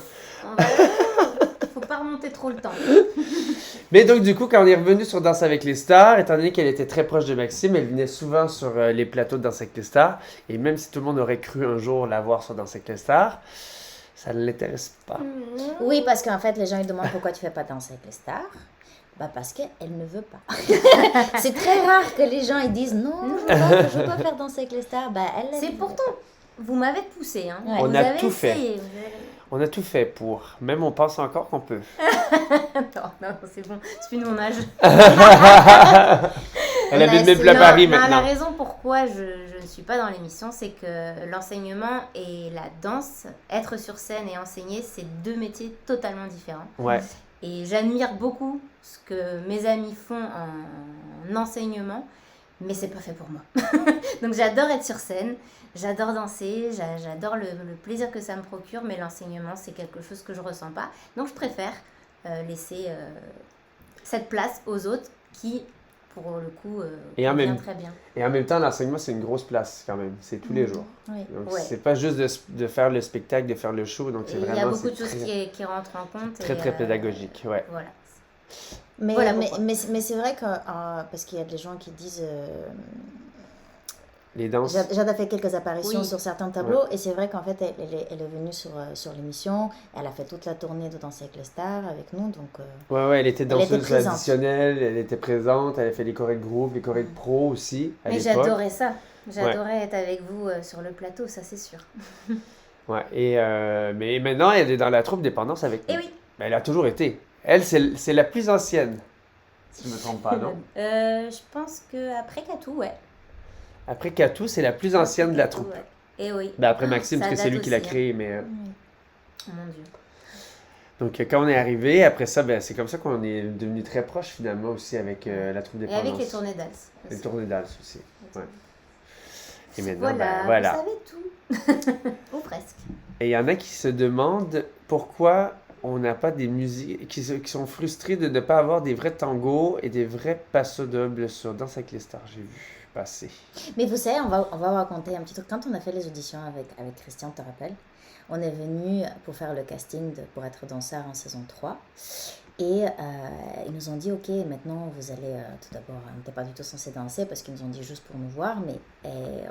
Faut pas remonter trop le temps. Mais donc, du coup, quand on est revenu sur Danse avec les stars, étant donné qu'elle était très proche de Maxime, elle venait souvent sur les plateaux de Danse avec les stars. Et même si tout le monde aurait cru un jour la voir sur Danse avec les stars, ça ne l'intéresse pas. Oui, parce qu'en fait, les gens ils demandent pourquoi tu fais pas Danser avec les stars. Bah parce qu'elle ne veut pas. C'est très rare que les gens ils disent non, je veux pas faire Danser avec les stars. Bah elle. C'est pourtant, vous m'avez poussé. Hein. Ouais. On Vous a avez tout fait. essayé. On a tout fait pour. Même on pense encore qu'on peut. Non, c'est bon, c'est plus de mon âge. Elle habite même plus à Non, Paris non, maintenant. la raison pourquoi je ne suis pas dans l'émission, c'est que l'enseignement et la danse, être sur scène et enseigner, c'est deux métiers totalement différents. Ouais. Et j'admire beaucoup ce que mes amis font en enseignement, mais c'est pas fait pour moi. Donc j'adore être sur scène, j'adore danser, j'adore le plaisir que ça me procure, mais l'enseignement c'est quelque chose que je ressens pas. Donc je préfère laisser cette place aux autres qui, pour le coup, Et en convient même- très bien. Et en même temps, l'enseignement, c'est une grosse place quand même. C'est tous les jours. Oui. Donc, Ouais. c'est pas juste de faire le spectacle, de faire le show. Donc, c'est Et il y a vraiment beaucoup de c'est choses très, qui rentrent en compte. très, et, très pédagogique. Ouais. Voilà. Mais, Voilà mais, pourquoi. mais c'est vrai que, parce qu'il y a des gens qui disent, Les danses. Jade a fait quelques apparitions Oui. sur certains tableaux, et c'est vrai qu'en fait, elle est venue sur l'émission, elle a fait toute la tournée de Danser avec les stars avec nous, donc... Ouais, elle était était danseuse présente. traditionnelle, elle était présente, elle a fait les chorés de groupe, les chorés de pro aussi, à Mais l'époque. j'adorais ça. J'adorais être avec vous sur le plateau, ça c'est sûr. Ouais, mais maintenant, elle est dans la troupe Dépendance avec nous. Et oui. Ben, elle a toujours été. Elle, c'est la plus ancienne, si je me trompe pas, non? Je pense que après Katou, ouais. Après Katou, c'est la plus ancienne de la Katou, troupe. ouais. Et oui. Ben, après Maxime, Ça parce que c'est date lui qui l'a aussi, hein. créé, mais... Oh mon Dieu. Donc, quand on est arrivé, après ça, ben, c'est comme ça qu'on est devenu très proches, finalement, aussi, avec la troupe Et Dépendance. avec les tournées d'Als. Les tournées d'Als aussi. Ouais. Et maintenant, Voilà, ben, voilà. vous savez tout. Ou presque. Et il y en a qui se demandent pourquoi on n'a pas des musiques, qui sont frustrés de ne pas avoir des vrais tangos et des vrais passo dobles sur Danse avec les stars, j'ai vu passer. Mais vous savez, on va vous raconter un petit truc. Quand on a fait les auditions avec Christian, tu te rappelles, on est venu pour faire le casting pour être danseur en saison 3. Et ils nous ont dit, ok, maintenant vous allez, tout d'abord, on n'était pas du tout censé danser parce qu'ils nous ont dit juste pour nous voir, mais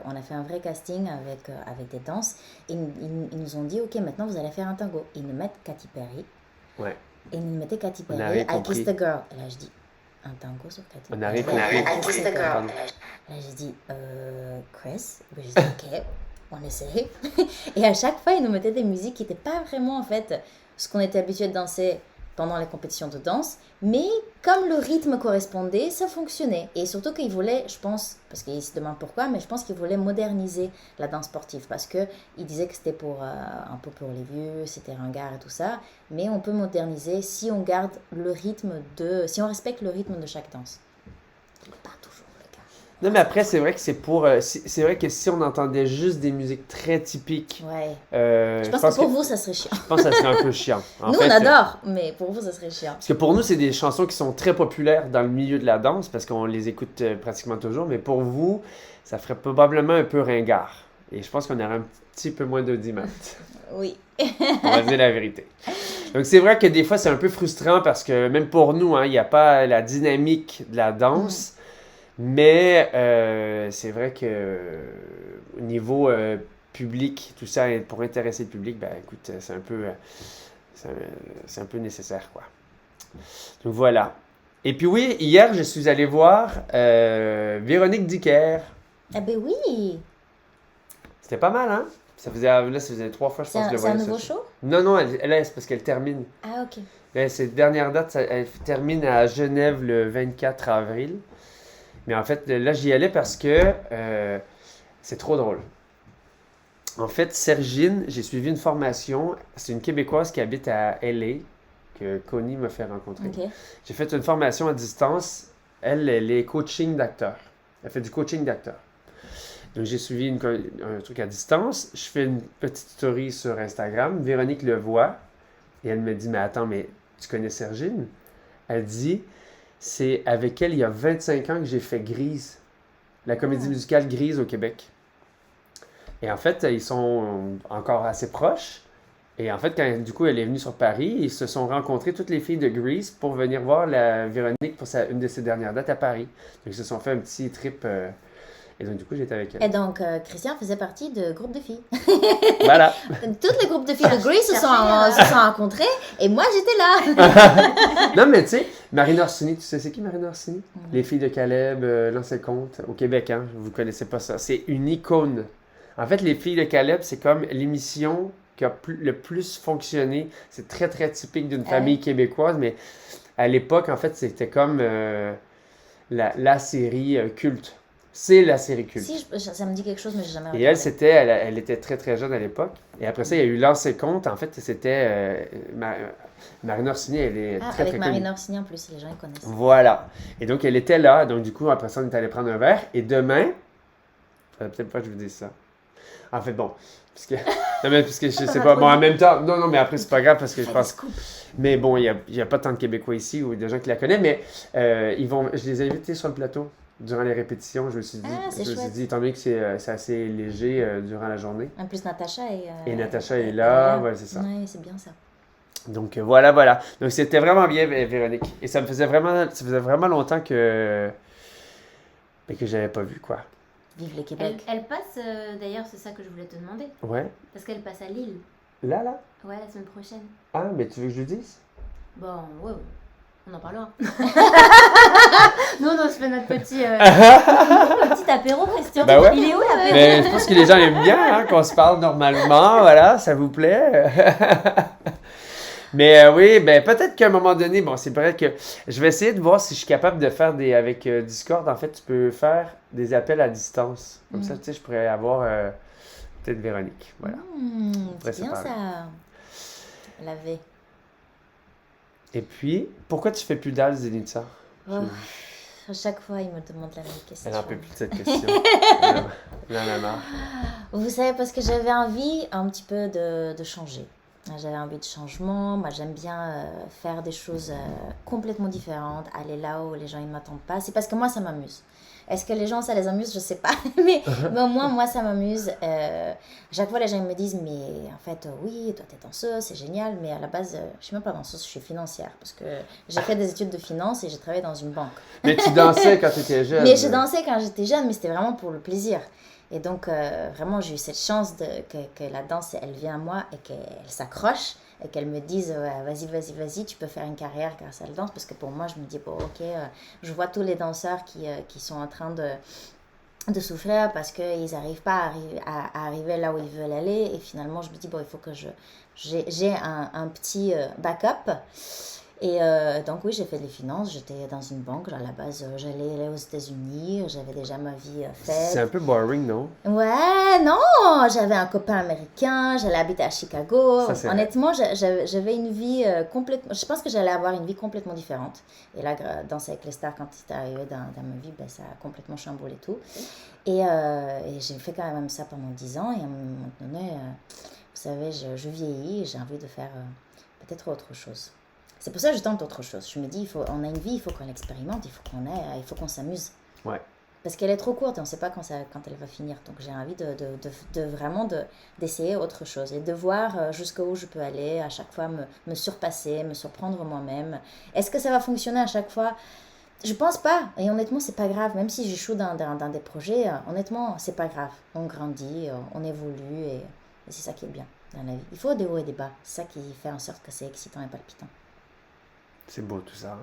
on a fait un vrai casting avec des danses. Et ils nous ont dit, ok, maintenant vous allez faire un tango. Ils nous mettent Katy Perry. Ouais. Et ils nous mettaient Katy On a Perry, rien I compris. Kiss the Girl. Et là je dis, un tango sur Katy On Perry. n'a rien I compris. Kiss the Girl. Pardon. Là, j'ai dit, Chris. Ben, j'ai dit, ok, on essaie. Et à chaque fois, ils nous mettaient des musiques qui n'étaient pas vraiment, en fait, ce qu'on était habitué de danser pendant les compétitions de danse. Mais comme le rythme correspondait, ça fonctionnait. Et surtout qu'ils voulaient, je pense, parce qu'ils se demandent pourquoi, mais je pense qu'ils voulaient moderniser la danse sportive. Parce qu'ils disaient que c'était pour, un peu pour les vieux, c'était ringard et tout ça. Mais on peut moderniser si on garde le rythme si on respecte le rythme de chaque danse. Pas toujours le cas. Non, mais après, c'est vrai que c'est vrai que si on entendait juste des musiques très typiques, Ouais. je Je pense que pour vous, ça serait chiant. je pense que ça serait un peu chiant. En Nous, fait, on adore, mais pour vous, ça serait chiant. parce que pour nous, c'est des chansons qui sont très populaires dans le milieu de la danse parce qu'on les écoute pratiquement toujours, mais pour vous, ça ferait probablement un peu ringard. Et je pense qu'on aurait un petit peu moins d'audimat. Oui. On va dire la vérité. Donc, c'est vrai que des fois, c'est un peu frustrant parce que même pour nous, hein, il n'y a pas la dynamique de la danse. Mais c'est vrai que au niveau public, tout ça, pour intéresser le public, ben écoute, c'est un peu nécessaire, quoi. Donc voilà. Et puis oui, hier, je suis allé voir Véronique Dicker. Eh ben oui. C'était pas mal, hein? Ça faisait 3 fois, je pense, que je le C'est un voyais. nouveau ça. show? Non, c'est parce qu'elle termine. Ah, ok. Là, cette dernière date, elle termine à Genève le 24 avril. Mais en fait, là, j'y allais parce que c'est trop drôle. En fait, Sergine, j'ai suivi une formation. C'est une Québécoise qui habite à LA, que Connie m'a fait rencontrer. Ok. J'ai fait une formation à distance. Elle est coaching d'acteur. Elle fait du coaching d'acteur. Donc, j'ai suivi un truc à distance. Je fais une petite story sur Instagram. Véronique le voit. Et elle me dit, mais attends, mais tu connais Sergine? Elle dit, c'est avec elle, il y a 25 ans que j'ai fait Grise, la comédie musicale Grise au Québec. Et en fait, ils sont encore assez proches. Et en fait, quand du coup elle est venue sur Paris, ils se sont rencontrés, toutes les filles de Grease, pour venir voir la Véronique pour une de ses dernières dates à Paris. Donc ils se sont fait un petit trip. Et donc du coup, j'étais avec Et elle. donc, Christian faisait partie de groupe de filles. Voilà. Toutes les groupes de filles de Grease se sont rencontrés et moi j'étais là. Non, mais tu sais, Marine Orsini, tu sais c'est qui Marine Orsini? Les filles de Caleb, l'ancien comte, au Québec, hein? Vous connaissez pas ça. C'est une icône. En fait, les filles de Caleb, c'est comme l'émission qui a le plus fonctionné. C'est très, très typique d'une famille québécoise, mais à l'époque, en fait, c'était comme la série culte. C'est la série culte. Si, ça me dit quelque chose, mais j'ai jamais Et regardé. elle était très, très jeune à l'époque. Et après ça, il y a eu l'ancien comte. En fait, c'était Marine Orsini, elle est très, avec très Marine connue. Orsini en plus, les gens ils connaissent. Voilà. Et donc, elle était là. Donc, du coup, après ça, on est allé prendre un verre. Et demain, peut-être pas que je vous dise ça. En fait, bon, puisque, non, mais puisque je sais pas, bon, en même temps, non, mais après, c'est pas grave parce que je pense. Mais bon, il y a pas tant de Québécois ici ou des gens qui la connaissent, mais je les ai invités sur le plateau durant les répétitions. Je me suis dit, étant donné que c'est assez léger durant la journée. En plus, Natacha Et Natacha est là, ouais, c'est ça. Oui, c'est bien ça. Donc voilà. Donc c'était vraiment bien, Véronique. Et ça faisait vraiment longtemps que j'avais pas vu, quoi. Vive les Québec. Elle passe, d'ailleurs, c'est ça que je voulais te demander. Ouais. Parce qu'elle passe à Lille. Là? Ouais, la semaine prochaine. Ah, mais tu veux que je le dise? Bon, ouais. On en parlera. non, je fais notre petit apéro, Christian. Ben ouais. Il est où l'apéro? Mais je pense que les gens aiment bien qu'on se parle normalement, voilà, ça vous plaît? Mais oui, ben peut-être qu'à un moment donné, bon, c'est vrai que je vais essayer de voir si je suis capable de faire avec Discord. En fait, tu peux faire des appels à distance. Comme ça, tu sais, je pourrais avoir peut-être Véronique. Voilà. C'est bien ça. La V. Et puis, pourquoi tu fais plus d'Al, Zenitsa? À chaque fois, il me demande la même question. Elle n'en peut plus de cette question. Elle en a marre. Vous savez, parce que j'avais envie un petit peu de changer. J'avais envie de changement. Moi, j'aime bien faire des choses complètement différentes, aller là où les gens ne m'attendent pas. C'est parce que moi, ça m'amuse. Est-ce que les gens, ça les amuse? Je ne sais pas. mais au moins, moi, ça m'amuse. À chaque fois, les gens me disent, mais en fait, oui, toi, tu es danseuse, c'est génial. Mais à la base, je ne suis même pas danseuse, je suis financière. Parce que j'ai fait des études de finance et j'ai travaillé dans une banque. Mais tu dansais quand tu étais jeune. Mais je dansais quand j'étais jeune, mais c'était vraiment pour le plaisir. Et donc, vraiment, j'ai eu cette chance que la danse, elle vient à moi et qu'elle s'accroche et qu'elle me dise vas-y, tu peux faire une carrière grâce à la danse. Parce que pour moi, je me dis, bon, ok, je vois tous les danseurs qui sont en train de souffrir parce qu'ils n'arrivent pas à arriver là où ils veulent aller. Et finalement, je me dis, bon, il faut que j'ai un petit backup. Et donc oui, j'ai fait des finances, j'étais dans une banque, à la base j'allais aller aux États-Unis, j'avais déjà ma vie faite. C'est un peu boring, non? Ouais, non, j'avais un copain américain, j'allais habiter à Chicago. Honnêtement, j'avais une vie complètement, je pense que j'allais avoir une vie complètement différente. Et là, Danser avec les stars, quand c'est arrivé dans ma vie, ben, ça a complètement chamboulé tout. Et j'ai fait quand même ça pendant 10 ans et à un moment donné, vous savez, je vieillis et j'ai envie de faire peut-être autre chose. C'est pour ça que je tente autre chose. Je me dis, on a une vie, il faut qu'on l'expérimente, il faut qu'on s'amuse. Ouais. Parce qu'elle est trop courte et on ne sait pas quand elle va finir. Donc j'ai envie vraiment d'essayer autre chose et de voir jusqu'où je peux aller, à chaque fois me surpasser, me surprendre moi-même. Est-ce que ça va fonctionner à chaque fois? Je pense pas. Et honnêtement, c'est pas grave. Même si j'échoue dans des projets, honnêtement, c'est pas grave. On grandit, on évolue et c'est ça qui est bien dans la vie. Il faut des hauts et des bas. C'est ça qui fait en sorte que c'est excitant et palpitant. C'est beau tout ça.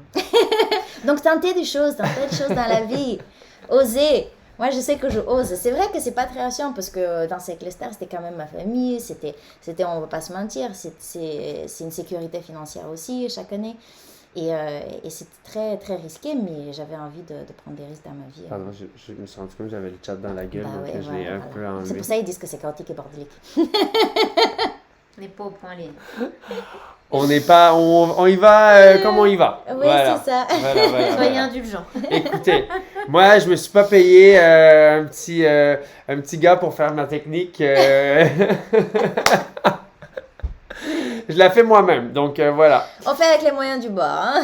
Donc tenter des choses dans la vie. Oser. Moi je sais que je ose. C'est vrai que c'est pas très rassurant parce que dans ces clusters c'était quand même ma famille. C'était on va pas se mentir. C'est une sécurité financière aussi chaque année. Et c'était très très risqué, mais j'avais envie de prendre des risques dans ma vie. Pardon, je me suis rendu compte que j'avais le chat dans la gueule, donc ouais, je l'ai un peu enlevé. C'est pour ça qu'ils disent que c'est chaotique et bordélique. On n'est pas au point ligne. On n'est pas, on y va comme on y va. Oui, voilà. c'est ça. Voilà. Soyez indulgents. Écoutez, moi je me suis pas payé un petit gars pour faire ma technique. Je la fais moi-même, donc voilà. On fait avec les moyens du bord. Hein?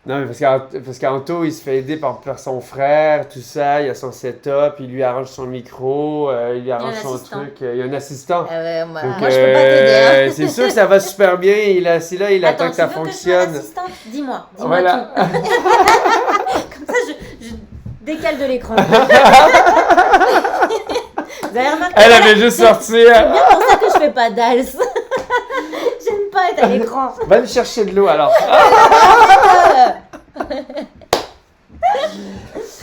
Non, mais parce qu'Anto, il se fait aider par son frère, tout ça, il a son setup, il lui arrange son micro, il lui arrange son assistant. truc, il y a un assistant. Moi, Donc, moi, je peux pas t'aider. Hein. c'est sûr que ça va super bien, il attend Attends, que ça tu veux que je sois fonctionne. l'assistante? Dis-moi Voilà. tout. Comme ça, je décale de l'écran. Vous avez remarqué? Elle avait juste sorti. C'est bien pour ça que je fais pas d'als. J'aime pas être à l'écran. Va lui chercher de l'eau alors.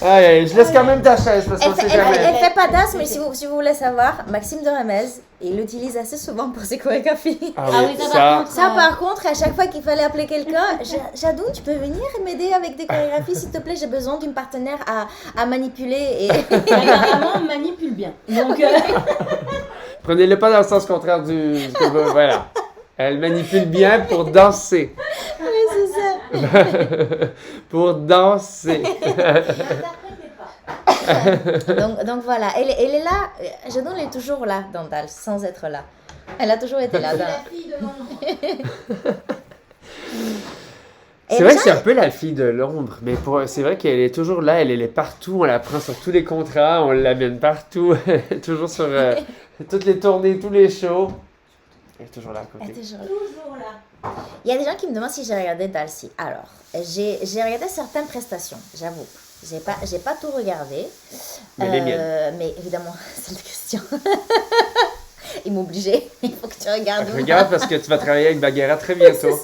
Allez, je laisse quand même ta chaise parce qu'on sait jamais. Elle fait pas d'as, mais si vous voulez savoir, Maxime de Remez, il l'utilise assez souvent pour ses chorégraphies. Ah Ah oui, ça, par contre. Ça, par contre, à chaque fois qu'il fallait appeler quelqu'un, Jadoun, tu peux venir et m'aider avec des chorégraphies, s'il te plaît, j'ai besoin d'une partenaire à manipuler. Et... Apparemment, on manipule bien. Donc, Prenez-le pas dans le sens contraire voilà. Elle manipule bien pour danser. Oui, c'est ça. Pour danser. Donc voilà, elle est là, Jadoun est toujours là dans Dals, sans être là. Elle a toujours été là. fille de l'ombre. C'est vrai que c'est un peu la fille de l'ombre, mais c'est vrai qu'elle est toujours là, elle est partout, on la prend sur tous les contrats, on l'amène partout, toujours sur toutes les tournées, tous les shows. Elle est toujours là à Elle côté. est toujours là. Toujours là. Il y a des gens qui me demandent si j'ai regardé Dalcy. Alors, j'ai regardé certaines prestations, j'avoue. J'ai pas tout regardé. Mais les miennes. Mais évidemment, c'est une question. Ils m'ont obligé. Il faut que tu regardes. Regarde parce que tu vas travailler avec Bagheera très bientôt.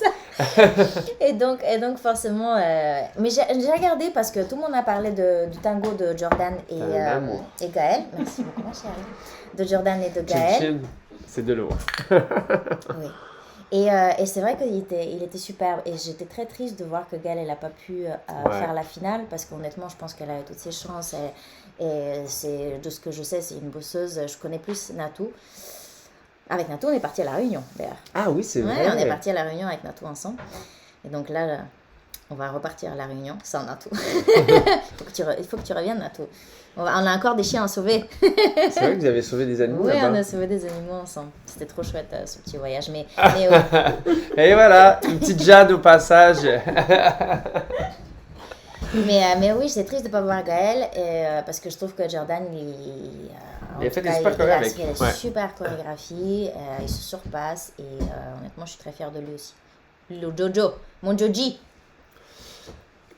Et donc forcément, mais j'ai regardé parce que tout le monde a parlé du tango de Jordan et Gaël. Merci beaucoup, ma chérie. De Jordan et de Gaël. Chin, c'est de l'eau. Oui. Et c'est vrai qu'il était superbe. Et j'étais très triste de voir que Gaël n'a pas pu faire la finale parce qu'honnêtement, je pense qu'elle avait toutes ses chances. Et c'est, de ce que je sais, c'est une bosseuse. Je connais plus Natou. Avec Natou, on est parti à La Réunion, d'ailleurs. Ah oui, c'est vrai. Ouais, on est parti à La Réunion avec Natou ensemble. Et donc là, on va repartir à La Réunion sans Natou. Il faut que tu reviennes, Natou. On a encore des chiens à sauver. C'est vrai que vous avez sauvé des animaux Oui, là-bas. on a sauvé des animaux ensemble. C'était trop chouette, ce petit voyage. Mais oui. Et voilà, une petite Jade au passage. Mais oui, j'étais triste de ne pas voir Gaël parce que je trouve que Jordan, Il a fait des super chorégraphies. Il a des super chorégraphies, il se surpasse et honnêtement, je suis très fière de lui aussi. Le Jojo, mon Joji.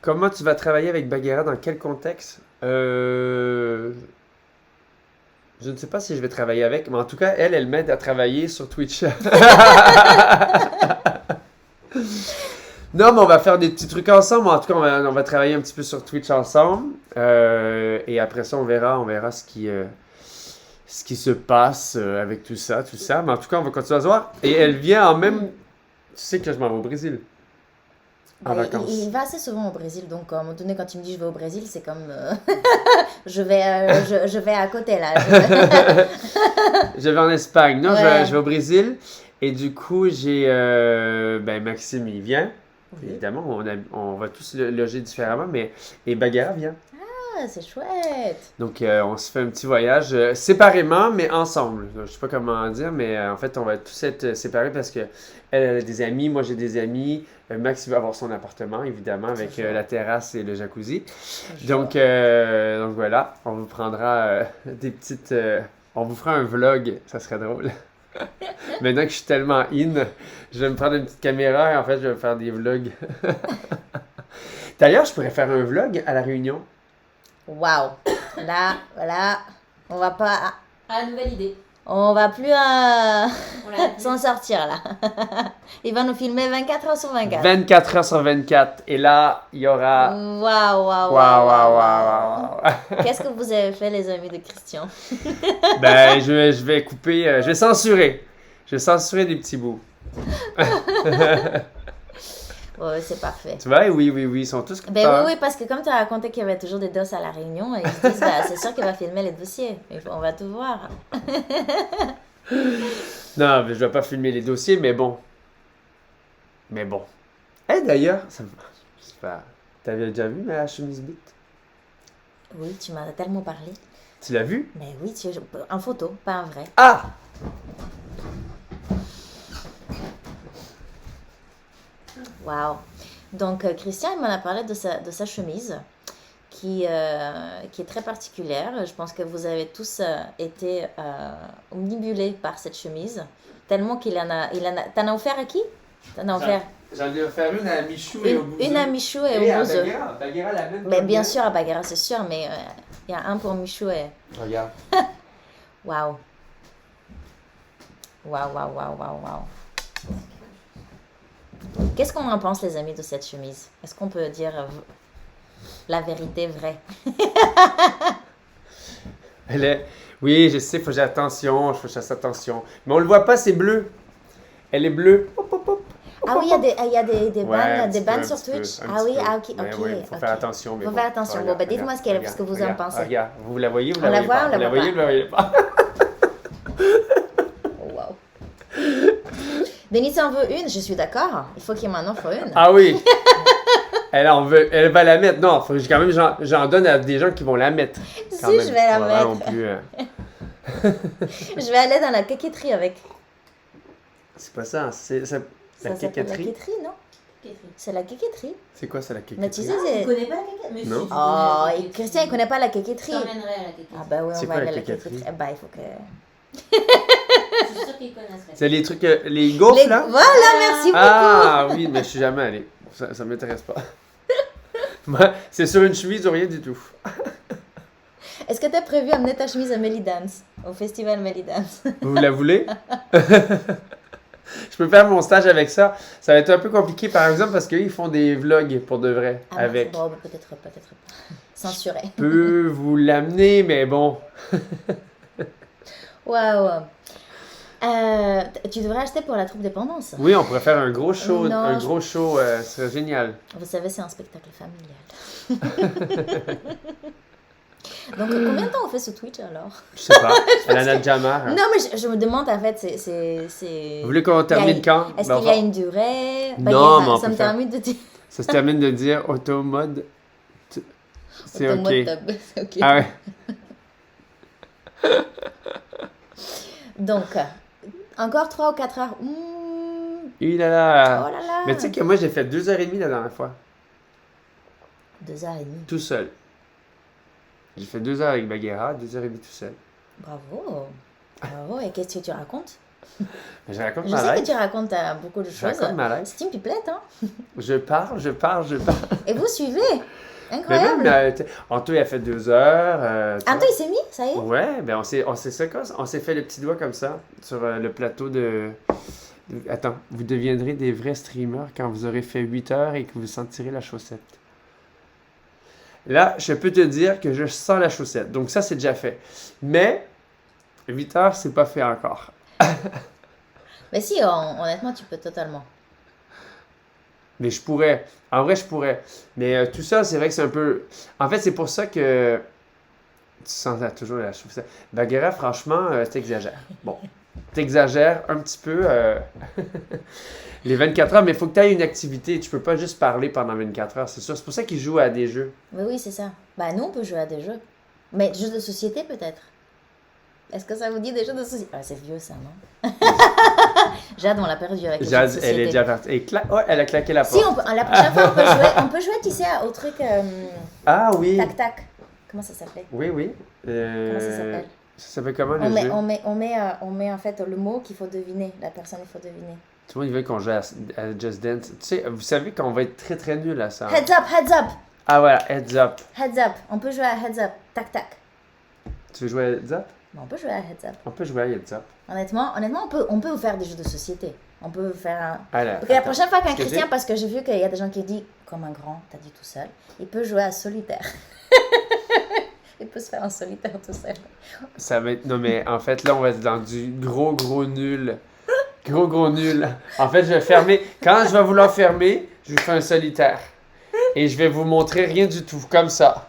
Comment tu vas travailler avec Bagheera? Dans quel contexte? Je ne sais pas si je vais travailler avec, mais en tout cas, elle m'aide à travailler sur Twitch. Non, mais on va faire des petits trucs ensemble. En tout cas, on va travailler un petit peu sur Twitch ensemble. Et après ça, on verra ce qui se passe avec tout ça. Mais en tout cas, on va continuer à se voir. Et elle vient en même... Tu sais que je m'en vais au Brésil. En vacances. Il va assez souvent au Brésil, donc à un moment donné, quand il me dit je vais au Brésil, c'est comme je vais à côté là. Je vais en Espagne. Non, Ouais. je vais au Brésil. Et du coup, j'ai Maxime, il vient. Oui. Évidemment, on va tous loger différemment, et Bagheera vient. Ah, c'est chouette. Donc, on se fait un petit voyage séparément, mais ensemble. Je sais pas comment dire, mais en fait, on va tous être séparés parce que elle a des amis, moi j'ai des amis. Max il va avoir son appartement, évidemment, avec la terrasse et le jacuzzi. Donc voilà, on vous prendra des petites... on vous fera un vlog, ça serait drôle. Maintenant que je suis tellement in, je vais me prendre une petite caméra et en fait, je vais me faire des vlogs. D'ailleurs, je pourrais faire un vlog à La Réunion. Waouh. Là, voilà, on va pas... Ah, nouvelle idée. On va plus On l'a dit. s'en sortir là. Il va nous filmer 24 heures sur 24. 24 heures sur 24. Et là, il y aura... Waouh. Qu'est-ce que vous avez fait, les amis de Christian? Ben, je vais couper... je vais censurer. Je vais censurer des petits bouts. Ouais, c'est parfait. Tu vois? Oui, ils sont tous contents. Ben oui, parce que comme tu as raconté qu'il y avait toujours des doses à La Réunion, ils se disent, bah, c'est sûr qu'il va filmer les dossiers. On va tout voir. Non, mais je vais pas filmer les dossiers, mais bon. Eh, d'ailleurs, je sais pas... T'avais déjà vu ma chemise bite? Oui, tu m'en as tellement parlé. Tu l'as vu? Mais oui, en photo, pas en vrai. Ah! Waouh. Donc, Christian, il m'en a parlé de sa chemise qui est très particulière. Je pense que vous avez tous été omnibulés par cette chemise. Tellement T'en as offert à qui? T'en as offert J'en ai offert une à Michou et au Bouzeux. une à Michou et Et au à Bouzeux. Bagheera. Bagheera la même. Mais bien sûr, à Bagheera, c'est sûr, mais il y a un pour Michou et... Regarde. Waouh. Waouh, waouh, waouh, waouh, waouh. Qu'est-ce qu'on en pense, les amis, de cette chemise? Est-ce qu'on peut dire la vérité vraie? Elle est... Oui, je sais, faut que j'ai attention, faut que je fasse attention. Mais on le voit pas, c'est bleu. Elle est bleue. Hop, hop, hop. Ah oui, il y a des Ouais, un bannes, petit des bannes peu, sur un petit Twitch. peu, un Ah oui, petit peu. ah ok, Ouais, ok. ouais, faut ok. faire attention. Mais Faut bon. faire attention. Regarde, Bon, bah, dites-moi regarde, ce regarde, que vous en regarde, pensez. Regarde, vous la voyez, vous On la la voyez voit, pas. on la Vous la voit voyez, pas. vous la voyez pas. Oh, waouh. Denis en veut une, je suis d'accord. Il faut qu'il m'en offre une. Ah oui. Elle va la mettre. Non, faut que quand même j'en donne à des gens qui vont la mettre. Si, Quand même. je vais la Faut mettre. non plus, Je vais aller dans la coquetterie avec. C'est pas ça, c'est la Ça s'appelle la coquetterie. coquetterie, non? C'est la coquetterie. C'est quoi ça la Mais tu coquetterie? sais, Tu c'est... connais pas la caquetterie? Mais Non. si, tu Oh, connais la et caquetterie. Christian, il connaît pas la Je coquetterie. t'emmènerai à la caquetterie. Ah bah oui, C'est on va quoi aller la à la coquetterie? coquetterie. Bah, il faut que... Je suis sûre qu'ils connaissent. C'est les trucs, les gaufres là? Voilà, merci beaucoup. Ah oui, mais je suis jamais allé. Ça m'intéresse pas. Moi, c'est sur une chemise ou rien du tout. Est-ce que tu as prévu amener ta chemise à Melly Dance, au festival Melly Dance? Vous la voulez? Je peux faire mon stage avec ça. Ça va être un peu compliqué, par exemple, parce qu'ils font des vlogs pour de vrai. Ah, avec. bon, peut-être pas. Censuré. Je peux vous l'amener, mais bon. Waouh. Tu devrais acheter pour la troupe Dépendance. Oui, on pourrait faire un gros show. Non, Un je- gros show, ce serait génial. Vous savez, c'est un spectacle familial. Donc, combien de temps on fait ce Twitch alors? Je sais pas. Elle en a déjà marre. Non, mais je me demande en fait, c'est... Vous voulez qu'on termine quand? Est-ce Ben, qu'il y a une durée? Non, mais on ça peut me faire- termine de dire. Ça se termine de dire automode. C'est ok. Automode, c'est ok. Ah ouais. Donc, encore 3 ou 4 heures. Il là là. Oh là là. Mais tu sais que moi, j'ai fait 2h30 la dernière fois. 2h30. Tout seul. J'ai fait 2 heures avec Bagheera, 2h30 tout seul. Bravo. Bravo. Et qu'est-ce que tu racontes? Mais je raconte Je ma sais que life. tu racontes beaucoup de Je choses. raconte ma life. C'est une pipelette, hein? Je parle. Et vous suivez? Mais Incroyable. même, Anto, il a fait 2 heures. tu Anto, vois. il s'est mis? Ça y est? Ouais, ben on s'est fait le petit doigt comme ça sur le plateau Attends, vous deviendrez des vrais streamers quand vous aurez fait 8 heures et que vous sentirez la chaussette. Là, je peux te dire que je sens la chaussette. Donc ça, c'est déjà fait. Mais 8 heures, c'est pas fait encore. Mais si, honnêtement, tu peux totalement. Mais je pourrais. En vrai, je pourrais. Mais tout ça, c'est vrai que c'est un peu... En fait, c'est pour ça que tu sens toujours la chaussette. Bagheera, franchement, t'exagères. Bon, t'exagères un petit peu les 24 heures, mais il faut que tu aies une activité. Tu peux pas juste parler pendant 24 heures, c'est sûr. C'est pour ça qu'ils jouent à des jeux. Mais oui, c'est ça. Bah, nous, on peut jouer à des jeux. Mais des jeux de société, peut-être. Est-ce que ça vous dit des jeux de société? Ah, c'est vieux, ça, non? Jade, on l'a perdu avec les jeux de Jade, société. elle est déjà partie. Et oh, elle a claqué la Si, porte. la prochaine fois, on peut jouer, tu sais, au truc Ah oui. tac-tac. Comment ça s'appelait? Oui, oui. Comment ça s'appelle? Ça s'appelle comment le On met, jeu? on met en fait le mot qu'il faut deviner. La personne, il faut deviner. Tout le monde veut qu'on joue à Just Dance. Tu sais, vous savez qu'on va être très très nul à ça. Heads up, heads up, Ah voilà, Heads Up. heads up. On peut jouer à heads up. Tac-tac. Tu veux jouer à Heads Up? Bon, on peut jouer à heads up. On peut jouer à Heads Up. Honnêtement, on peut faire des jeux de société. On peut faire un... Alors, Ok, la attends. prochaine fois qu'un Qu'est-ce que Christian, c'est? parce que j'ai vu qu'il y a des gens qui disent, comme un grand, t'as dit tout seul, il peut jouer à solitaire. Il peut se faire un solitaire tout seul. Ça va être... Non, mais en fait, là, on va être dans du gros, gros nul. Gros, gros nul. En fait, je vais fermer. Quand je vais vouloir fermer, je vous fais un solitaire. Et je vais vous montrer rien du tout, comme ça.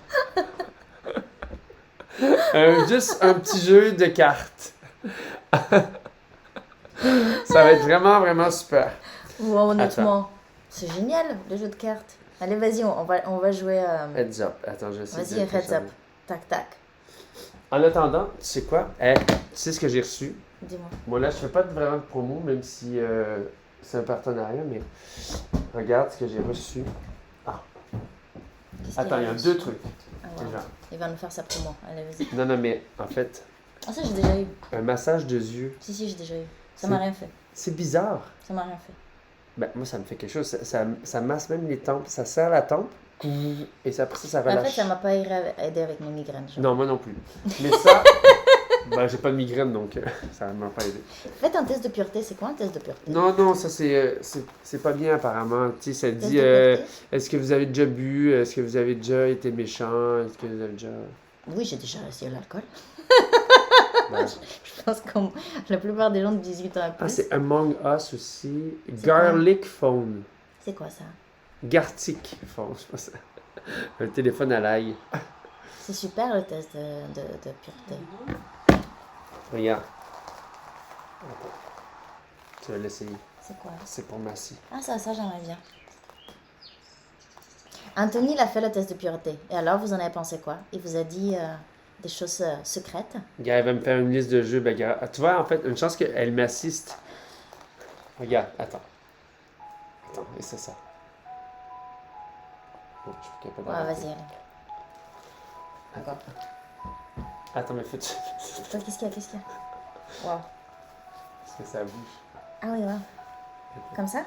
Juste un petit jeu de cartes. Ça va être vraiment, vraiment super. Wow, honnêtement, c'est génial, le jeu de cartes. Allez, vas-y, on va jouer... Heads Up. Attends, je vais essayer Vas-y, de heads up. Tac, tac. En attendant, tu sais quoi? Tu sais ce que j'ai reçu? Dis-moi. Moi, là, je fais pas vraiment de promo, même si c'est un partenariat, mais Regarde ce que j'ai reçu. Qu'est-ce Attends, qu'il il y a reçu? 2 trucs. Ah, wow. Déjà. Il va nous faire sa promo. Allez, vas-y. Non, mais en fait, Ah, ça, j'ai déjà eu. un massage de yeux, Si, j'ai déjà eu. Ça C'est- m'a rien fait. c'est bizarre. Ça m'a rien fait. Ben, moi, ça me fait quelque chose. Ça masse même les tempes. Ça serre la tempe. Et après ça En fait, relâche. ça m'a pas aidé avec mes migraines. genre. Non, moi non plus. Mais ça, ben, j'ai pas de migraine, donc ça m'a pas aidé. Faites un test de pureté. C'est quoi un test de pureté? Non, ça c'est pas bien apparemment. Tu sais, ça Test dit de pureté? est-ce que vous avez déjà bu? Est-ce que vous avez déjà été méchant? Est-ce que vous avez déjà. Oui, j'ai déjà essayé l'alcool. Ben, Je pense que la plupart des gens de 18 ans et plus. Ah, c'est Among Us aussi. C'est Garlic Phone. C'est quoi ça? Gartic Phone, c'est pas ça. Un téléphone à l'ail. C'est super le test de pureté. Regarde. Attends. Tu vas l'essayer. C'est quoi? C'est pour Massy. Ah, ça, j'aimerais bien. Anthony, il a fait le test de pureté. Et alors, vous en avez pensé quoi? Il vous a dit des choses secrètes? Regarde, elle va me faire une liste de jeux. Ben, regarde. Tu vois, en fait, une chance qu'elle m'assiste. Regarde, attends. Attends, et c'est ça. Oh, je suis plus capable Ouais, d'arrêter. vas-y, allez. Attends. Attends, mais faut-tu. Toi, qu'est-ce qu'il y a? Qu'est-ce qu'il y a? Wow. Parce que ça bouge. Ah oui, wow. Comme ça?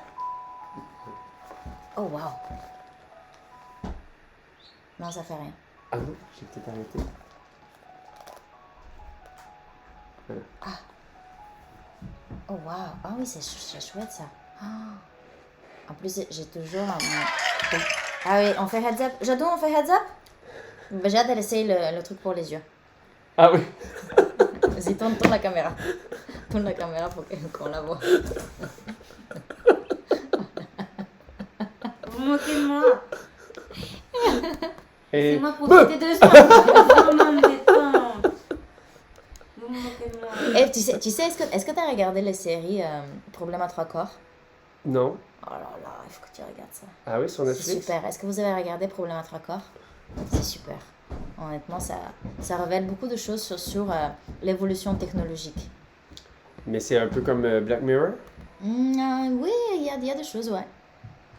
Oh, wow. Non, ça fait rien. Ah non, j'ai peut-être arrêté. Oh, wow. Ah oui, c'est chouette, ça. Ah. En plus, j'ai toujours un... Ah oui, on fait heads up. Jadot, on fait heads up? Ben, j'ai hâte d'essayer le truc pour les yeux. Ah oui. Vas-y, tourne la caméra. Tourne la caméra pour qu'on la voit. Vous moquez de moi. Et... C'est moi pour profiter de ça. Vraiment me détendre. Vous moquez de moi. Eh, tu sais est-ce que tu as regardé les séries Problème à trois corps? Non. Oh là là, il faut que tu regardes ça. Ah oui, sur C'est Netflix? super. Est-ce que vous avez regardé Problème à trois corps? C'est super. Honnêtement, ça révèle beaucoup de choses sur l'évolution technologique. Mais c'est un peu comme Black Mirror? Oui, il y a des choses, ouais.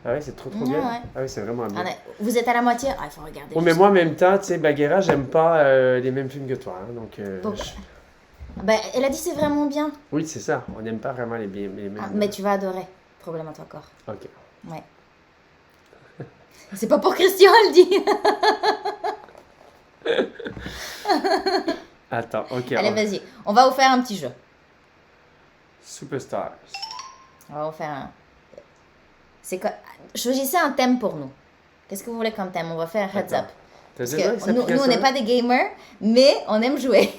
Ah oui, c'est trop Ouais, bien. ouais. Ah oui, c'est vraiment bien. Vous êtes à la moitié? Ah, il faut regarder. Oh, mais moi, en même temps, tu sais, Bagheera, j'aime pas les mêmes films que toi. Hein, donc, Pourquoi? Ben, elle a dit c'est vraiment bien. Oui, c'est ça. On n'aime pas vraiment les mêmes. Ah, mais tu vas adorer Problème à trois corps. Ok. Ouais. C'est pas pour Christian, elle dit. Attends, ok. Allez, vas-y. On va vous faire un petit jeu. Superstars. On va vous faire un... C'est quoi? Choisissez un thème pour nous. Qu'est-ce que vous voulez comme thème? On va faire heads Attends. up. T'as Parce déjà que joué à nous, cette on n'est pas des gamers, mais on aime jouer.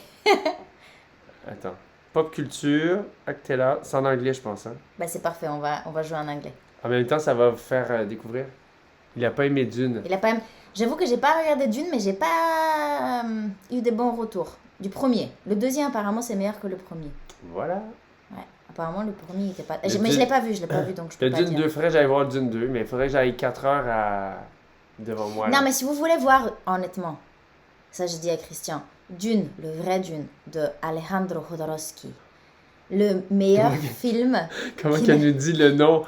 Attends. Pop culture, Actella. C'est en anglais, je pense. Hein. Ben, c'est parfait, on va jouer en anglais. En même temps, ça va vous faire découvrir. Il a pas aimé Dune. Il a pas... J'avoue que j'ai pas regardé Dune, mais j'ai pas eu des bons retours. Du premier. Le deuxième, apparemment, c'est meilleur que le premier. Voilà. Ouais. Apparemment, le premier, il était pas... Le Mais je Dune- l'ai pas vu, donc je peux Le pas Dune dire. 2, faudrait que j'aille voir Dune 2, mais il faudrait que j'aille 4 heures devant moi. Non, là. mais si vous voulez voir, honnêtement, ça je dis à Christian, Dune, le vrai Dune, de Alejandro Jodorowsky, le meilleur film... Comment qui qu'elle ne- nous dit le nom?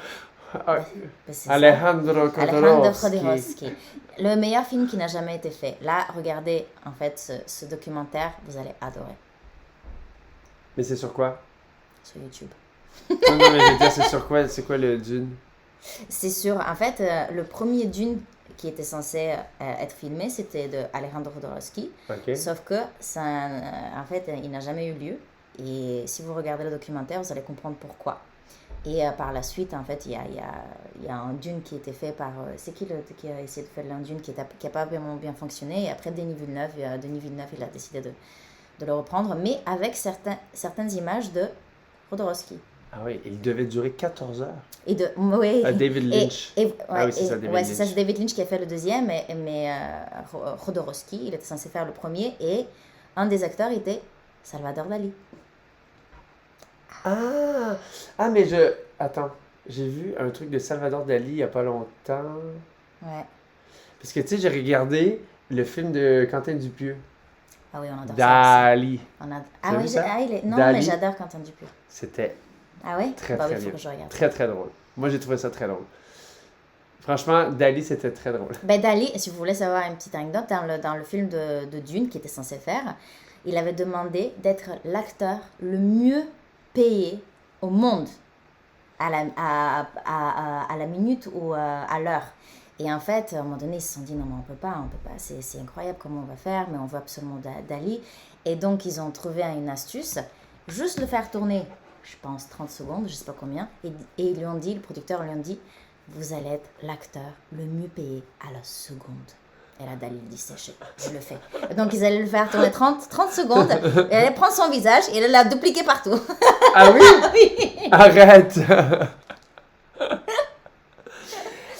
Ah, Ben, c'est ça. Alejandro Alejandro Jodorowsky. Jodorowsky. Le meilleur film qui n'a jamais été fait. Là, regardez en fait ce documentaire, vous allez adorer Mais c'est sur quoi? sur YouTube. Non, non, mais je veux dire, c'est sur quoi? C'est quoi le Dune? C'est sur, en fait, le premier Dune qui était censé être filmé, c'était de Alejandro Jodorowsky. Ok. Sauf que ça, en fait, il n'a jamais eu lieu. Et si vous regardez le documentaire, vous allez comprendre pourquoi. Et par la suite, en fait, il y a un Dune qui a été fait par... c'est qui qui a essayé de faire un Dune qui n'a pas vraiment bien fonctionné. Et après, Denis Villeneuve, il a décidé de le reprendre, mais avec certaines images de Jodorowsky. Ah oui, il devait durer 14 heures. Et de... Oui. David Lynch. Ouais, oui, c'est ça, David ouais, c'est ça, Lynch. c'est David Lynch qui a fait le deuxième, mais Jodorowsky, il était censé faire le premier, et un des acteurs était Salvador Dali. Ah, mais Attends, j'ai vu un truc de Salvador Dali il y a pas longtemps. Ouais. Parce que, tu sais, j'ai regardé le film de Quentin Dupieux. Ah oui, on adore ça. Dali. Aussi. Ah T'as oui, vu ça? non, Dali. mais j'adore Quentin Dupieux. C'était Ah oui? très, Bah très oui, faut bien. que je regarde. très, très drôle. Moi, j'ai trouvé ça très drôle. Franchement, Dali, c'était très drôle. Ben Dali, si vous voulez savoir une petite anecdote, dans le film de Dune qu'il était censé faire, il avait demandé d'être l'acteur le mieux payé au monde à la minute ou à l'heure. Et en fait, à un moment donné, ils se sont dit non, mais on peut pas, c'est incroyable comment on va faire, mais on veut absolument Dali. Et donc, ils ont trouvé une astuce, juste le faire tourner, je pense, 30 secondes, je sais pas combien, et ils lui ont dit, le producteur lui a dit, vous allez être l'acteur le mieux payé à la seconde. Et là, Dali dit, je le fais. Et donc, ils allaient le faire tourner 30 secondes, et elle prend son visage, et elle l'a dupliqué partout. Ah oui? Oui. Arrête!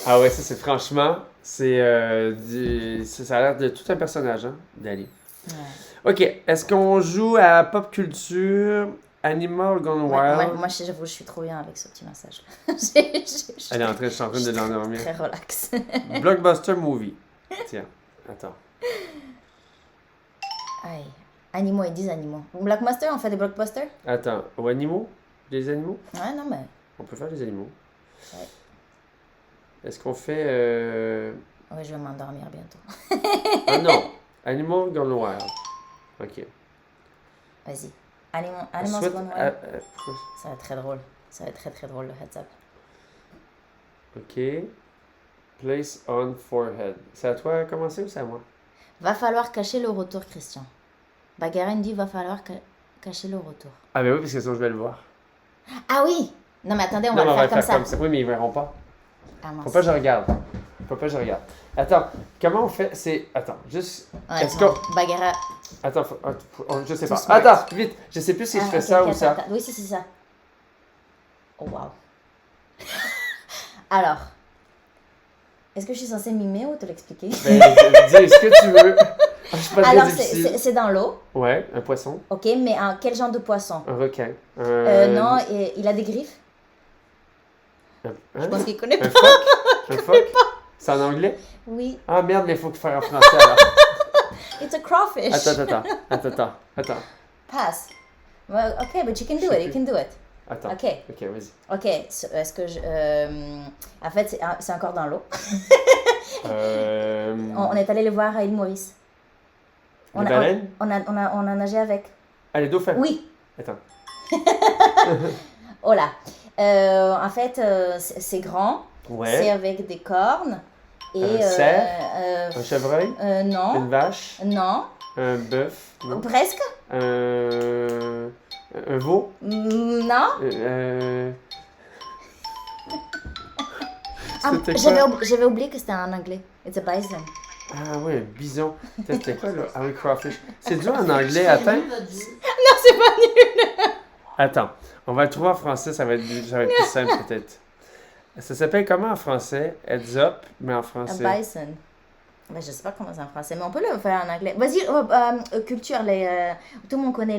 Ah ouais, ça c'est franchement, ça a l'air de tout un personnage, hein, Dali. Ouais. Ok, est-ce qu'on joue à pop culture, Animal Gone Wild? Moi, j'avoue, je suis trop bien avec ce petit massage. Elle est je suis en train de l'endormir. Très relax. Blockbuster movie. Tiens, attends. Aïe. Animaux, ils disent animaux. Blockbuster, on fait des blockbusters? Attends, ou animaux? Les animaux? Ouais, non, mais... On peut faire les animaux. Ouais. Est-ce qu'on fait... Ouais, je vais m'endormir bientôt. Ah non, Animal Gone Wild. Ok. Vas-y. Animals Soit- Gone Wild. pourquoi- Ça va être très drôle. Ça va être très très drôle le heads up. Ok. Place on forehead. C'est à toi de commencer ou c'est à moi? Va falloir cacher le retour, Christian. Bagaren dit va falloir cacher le retour. Ah ben oui, parce que sinon je vais le voir. Ah oui! Non mais attendez, on Non, va mais le faire comme ça. Oui, mais ils verront pas. Ah, mince. Faut pas que je regarde. Faut pas que je regarde. Attends, comment on fait? Attends, juste... Ouais, Est-ce non, qu'on... Bagara... Attends, je sais Too pas. smart. Attends, vite. Je sais plus si je fais ok, ça ok, ou ça. attends. Oui, c'est ça. Oh, wow. Alors, est-ce que je suis censée mimer ou te l'expliquer? Ben, dis ce que tu veux. Je suis pas très Alors, difficile. c'est dans l'eau, Ouais, un poisson, ok, mais quel genre de poisson? un requin. Non, il a des griffes. Hein? Je pense qu'il connaît Un pas. phoque? Un phoque? C'est en anglais? Oui. Ah merde, mais il faut faire en français alors. It's a crawfish. Attends. Pass. Well, okay, but you can do it. You can do it. Attends. Ok. Ok, vas-y. Ok. Est-ce que en fait, c'est encore dans l'eau. On est allé le voir à île Maurice. Les baleines? On a nagé avec. Ah, les dauphins? Oui. Attends. Oh là. En fait, c'est grand. C'est Ouais. avec des cornes. Et, Un cerf? Un chevreuil? non. Une vache? Non. Un bœuf? Non. Presque. Un veau? Non. C'était quoi? J'avais oublié que c'était en anglais. It's a bison. Ah ouais, un bison. C'était quoi là? Ah oui, crawfish. C'est dur en anglais, attends. Non, c'est pas nul. Attends, on va le trouver en français, ça va être plus simple peut-être. Ça s'appelle comment en français? Heads up, mais en A français. bison. Ben, je sais pas comment c'est en français, mais on peut le faire en anglais. Vas-y, culture, tout le monde connaît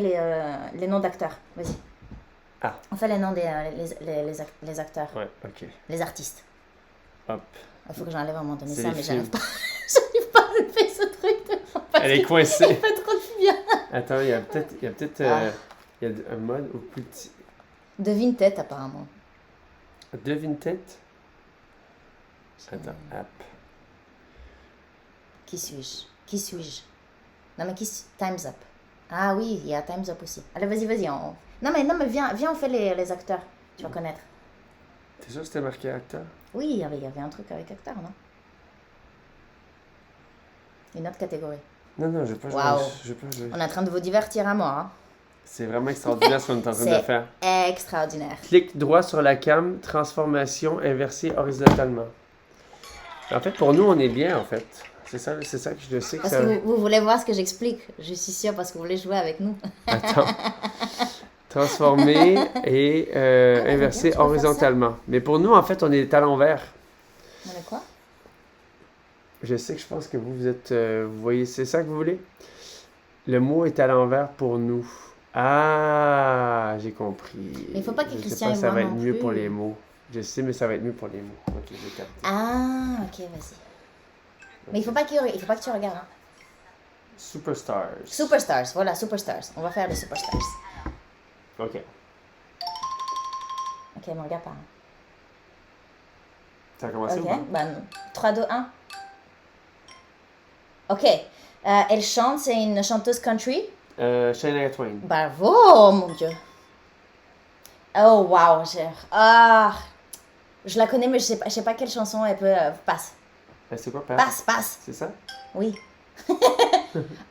les noms d'acteurs. Vas-y. Ah. On fait les noms des les acteurs, Ouais, ok. les artistes. Hop. Il faut que j'enlève à un moment donné C'est ça, les mais films. j'arrive pas. J'arrive pas à enlever ce truc. Elle est Il coincée. fait trop de bien. Attends, il y a peut-être il y a un mode au plus petit. Devine tête, apparemment. Devine tête. Attends, app. Qui suis-je? Non, mais Time's Up. Ah oui, il y a Time's Up aussi. Allez, vas-y. Non, mais viens, on fait les acteurs. Tu vas connaître. T'es sûr que c'était marqué acteur? Oui, il y avait un truc avec acteur, non? Une autre catégorie. Non, je vais pas jouer. Waouh. Je vais pas jouer. On est en train de vous divertir à mort, hein? C'est vraiment extraordinaire ce qu'on est en train de C'est faire. extraordinaire. Clique droit sur la cam, transformation inversée horizontalement. En fait, pour nous, on est bien, en fait. C'est ça que je sais que Parce ça... que vous voulez voir ce que j'explique. Je suis sûre parce que vous voulez jouer avec nous. Attends. Transformer et inverser tu vas faire horizontalement. Mais pour nous, en fait, on est à l'envers. On est quoi? Je sais que je pense que vous êtes... vous voyez, c'est ça que vous voulez? Le mot est à l'envers pour nous. Ah, j'ai compris. Mais il faut pas que Je sais Christian pas, y ça voit va être non mieux plus. pour les mots. Je sais, mais ça va être mieux pour les mots. Ok, j'ai capté. Ah, ok, vas-y. Mais il faut pas que tu regardes. Hein. Superstars. Superstars, voilà, Superstars. On va faire les Superstars. Ok. Ok, mais regarde pas. Hein. Ça a commencé ou Ok, pas? ben 3, 2, 1. Ok. Elle chante, c'est une chanteuse country. Shania Twain. Bravo, mon Dieu. Oh, wow. Je la connais, mais je sais pas quelle chanson elle peut. Passe. C'est quoi, Passe. C'est ça? Oui.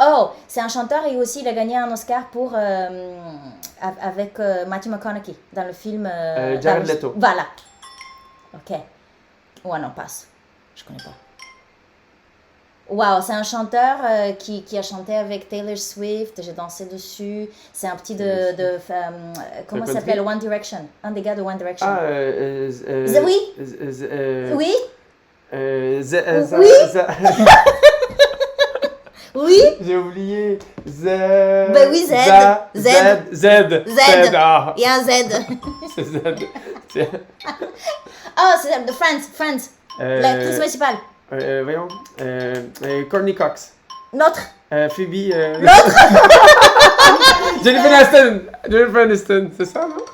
Oh, c'est un chanteur et aussi il a gagné un Oscar pour avec Matthew McConaughey dans le film. Jared Leto. Voilà. Ok. Ouais, non, passe. Je connais pas. Wow, c'est un chanteur qui a chanté avec Taylor Swift. J'ai dansé dessus. C'est un petit comment ça s'appelle? One Direction. Un des gars de One Direction. Ah, Oui. Oui. Oui. Oui. J'ai oublié. Ben oui, Z. Ah, Il y a un Z. c'est Z. Tiens. Oh, c'est de Friends. L'actrice principale. Voyons. Courtney Cox. Notre. Phoebe. L'autre. Jennifer Aniston, c'est ça, non?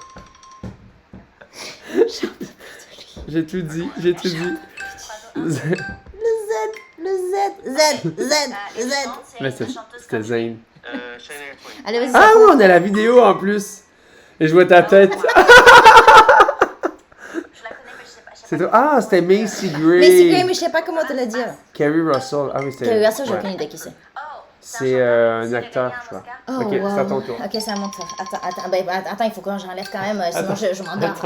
J'ai tout dit. Le Z. Mais c'était Zayn. Allez, vas-y. Ah oui, on a la vidéo en plus. Et je vois ta tête. C'est toi. Ah, c'était Macy Gray. Macy Gray, mais je sais pas comment te le dire. Kerry Russell. Ah oui, c'était. Kerry Russell, j'ai ouais. aucune idée qui c'est. C'est un acteur, je crois. Oh, Ok, wow. c'est à ton tour. Ok, c'est à mon tour. Attends, il faut que j'enlève quand même, sinon je m'endors.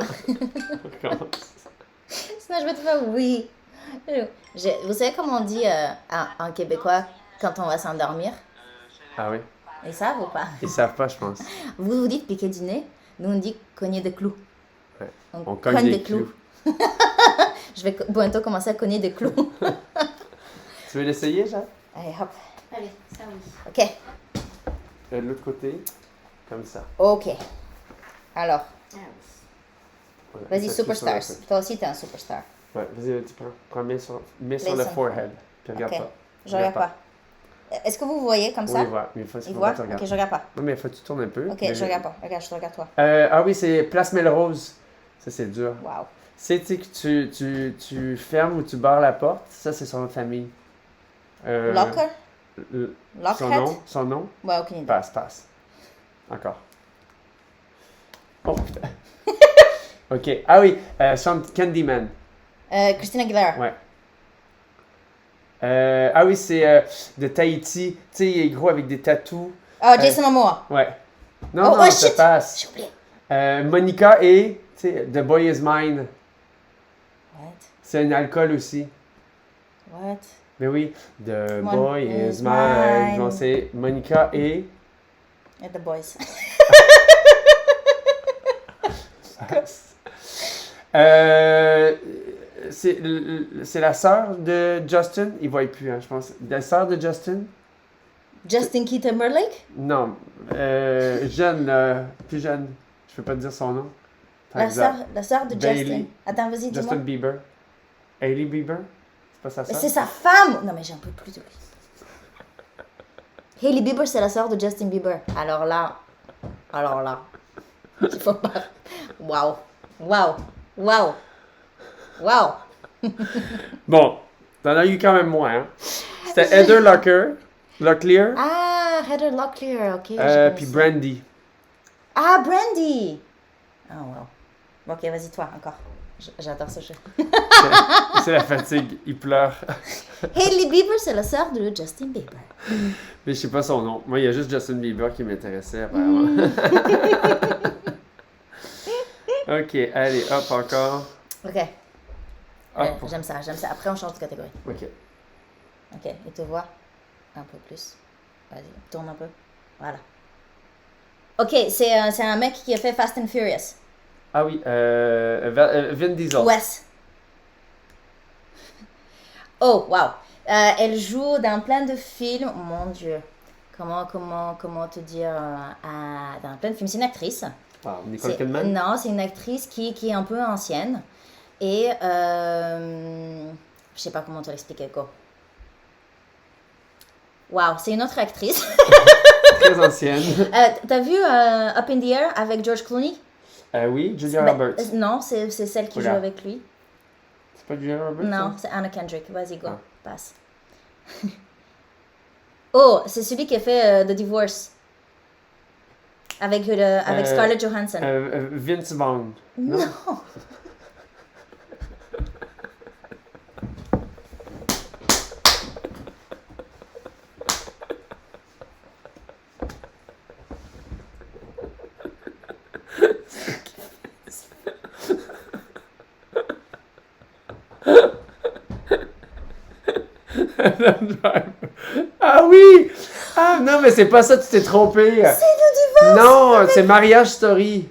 Sinon je vais te faire oui. Vous savez comment on dit en québécois quand on va s'endormir? Ah oui. Ils savent ou pas? Ils savent pas, je pense. Vous dites piquer du nez, nous on dit cogner des clous. Ouais. On cogne des clous. Je vais bientôt commencer à cogner des clous. Tu veux l'essayer, Jacques? Allez, hop. Allez, ça oui. Ok. De l'autre côté, comme ça. Ok. Alors, Voilà. vas-y, Ça, tout superstars. sur la tête. Toi aussi, t'es un superstar. Ouais, vas-y, tu prends mets sur Laisse le ça. forehead. Puis regarde Ok. pas. Je regarde pas. Est-ce que vous voyez comme ça? Oui, voilà. Mais il faut Il faut voit? pas que tu Ok, regardes. je regarde pas. Non, mais il faut que tu tournes un peu. Ok, Mais- je regarde pas. Regarde, je te regarde toi. Ah oui, c'est Place Melrose. Ça, c'est dur. Wow. C'est, tu sais, que tu fermes ou tu barres la porte. Ça, c'est son nom de famille. Locker? Lockhead? Son nom? Ouais, aucune idée. Passe. Encore. Oh, putain. Ok. Ah oui, chante Candyman. Christina Aguilera. Ouais. Ah oui, c'est de Tahiti. Tu sais, il est gros avec des tatous. Oh, Jason Momoa. Ouais. Non, Oh, non, oh, ça shit! passe. J'ai oublié. Monica et, tu sais, The Boy Is Mine. What? C'est un alcool aussi. What? Mais oui, The Mon- Boy is Is Mine. mine. Non, c'est Monica et... Et The Boys. C'est la sœur de Justin. Il ne voit plus, hein, je pense. La sœur de Justin? Justin Keith Timberlake? Non. Jeune, plus jeune. Je peux pas te dire son nom. Par exemple. La sœur de Bailey. Justin. Attends, vas-y, dis-moi. Justin Bieber. Hailey Bieber? C'est pas sa Mais sœur? c'est sa femme! Non, mais j'en peux plus de lui. Hailey Bieber, c'est la sœur de Justin Bieber. Alors là. Il faut pas. Waouh. Bon, t'en as eu quand même moins. Hein. C'était Heather Locklear, Ah, Heather Locklear, ok. je connais puis ça. Brandy. Ah, Brandy! Oh, wow. Ok, vas-y, toi, encore. J'adore ce jeu. C'est la fatigue, il pleure. Hailey Bieber, c'est la sœur de Justin Bieber. Mais je sais pas son nom. Moi, il y a juste Justin Bieber qui m'intéressait, apparemment. Ok, allez, hop, encore. Ok, Hop. j'aime ça. Après, on change de catégorie. Ok. Ok, il te voit un peu plus. Vas-y, tourne un peu. Voilà. Ok, c'est un mec qui a fait Fast and Furious. Ah oui, Vin Diesel. Wes. Oh, wow. Elle joue dans plein de films. Oh, mon Dieu. Comment te dire dans plein de films. C'est une actrice. Wow, Nicole Kidman. Non, c'est une actrice qui est un peu ancienne. Et je sais pas comment te l'expliquer, quoi. Wow, c'est une autre actrice. Très ancienne. T'as vu Up in the Air avec George Clooney? Oui, Julia Ben, Roberts. non, c'est celle qui joue Regarde. avec lui. pas Julia Roberts? Non, ça? c'est Anna Kendrick. Vas-y, go. Ah. Passe. Oh, c'est celui qui a fait The Divorce. Avec Scarlett Johansson. Vince Vaughn. Non. Ah oui! Ah non, mais c'est pas ça, tu t'es trompé. C'est The Divorce. Non, c'est Mariage Story.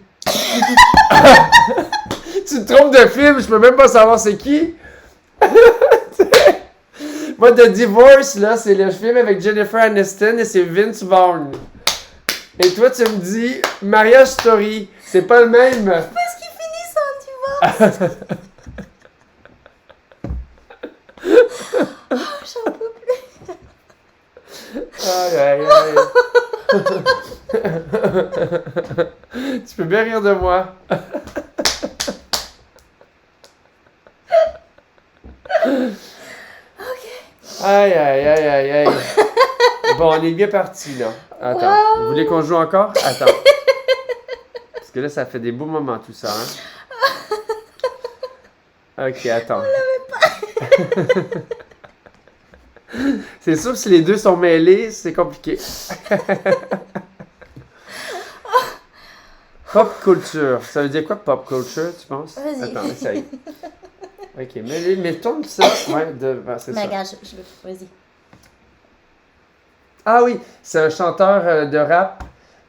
Tu te trompes de film, je peux même pas savoir c'est qui. Moi, The Divorce, là, c'est le film avec Jennifer Aniston et c'est Vince Vaughn. Et toi, tu me dis Mariage Story. C'est pas le même. Parce qu'ils finissent en divorce. Oh, j'en peux plus. Aïe, aïe, aïe. Tu peux bien rire de moi. Aïe, aïe, aïe, aïe, aïe. Bon, on est bien parti, là. Attends, Wow. vous voulez qu'on joue encore? Attends. Parce que là, ça fait des beaux moments, tout ça, hein? Ok, attends. C'est sûr que si les deux sont mêlés, c'est compliqué. Pop culture. Ça veut dire quoi, pop culture, tu penses? Vas-y. Attends, essaye. Ok, mais tourne ça. Ouais, c'est Mais ça. regarde, vas-y. Ah oui, c'est un chanteur de rap.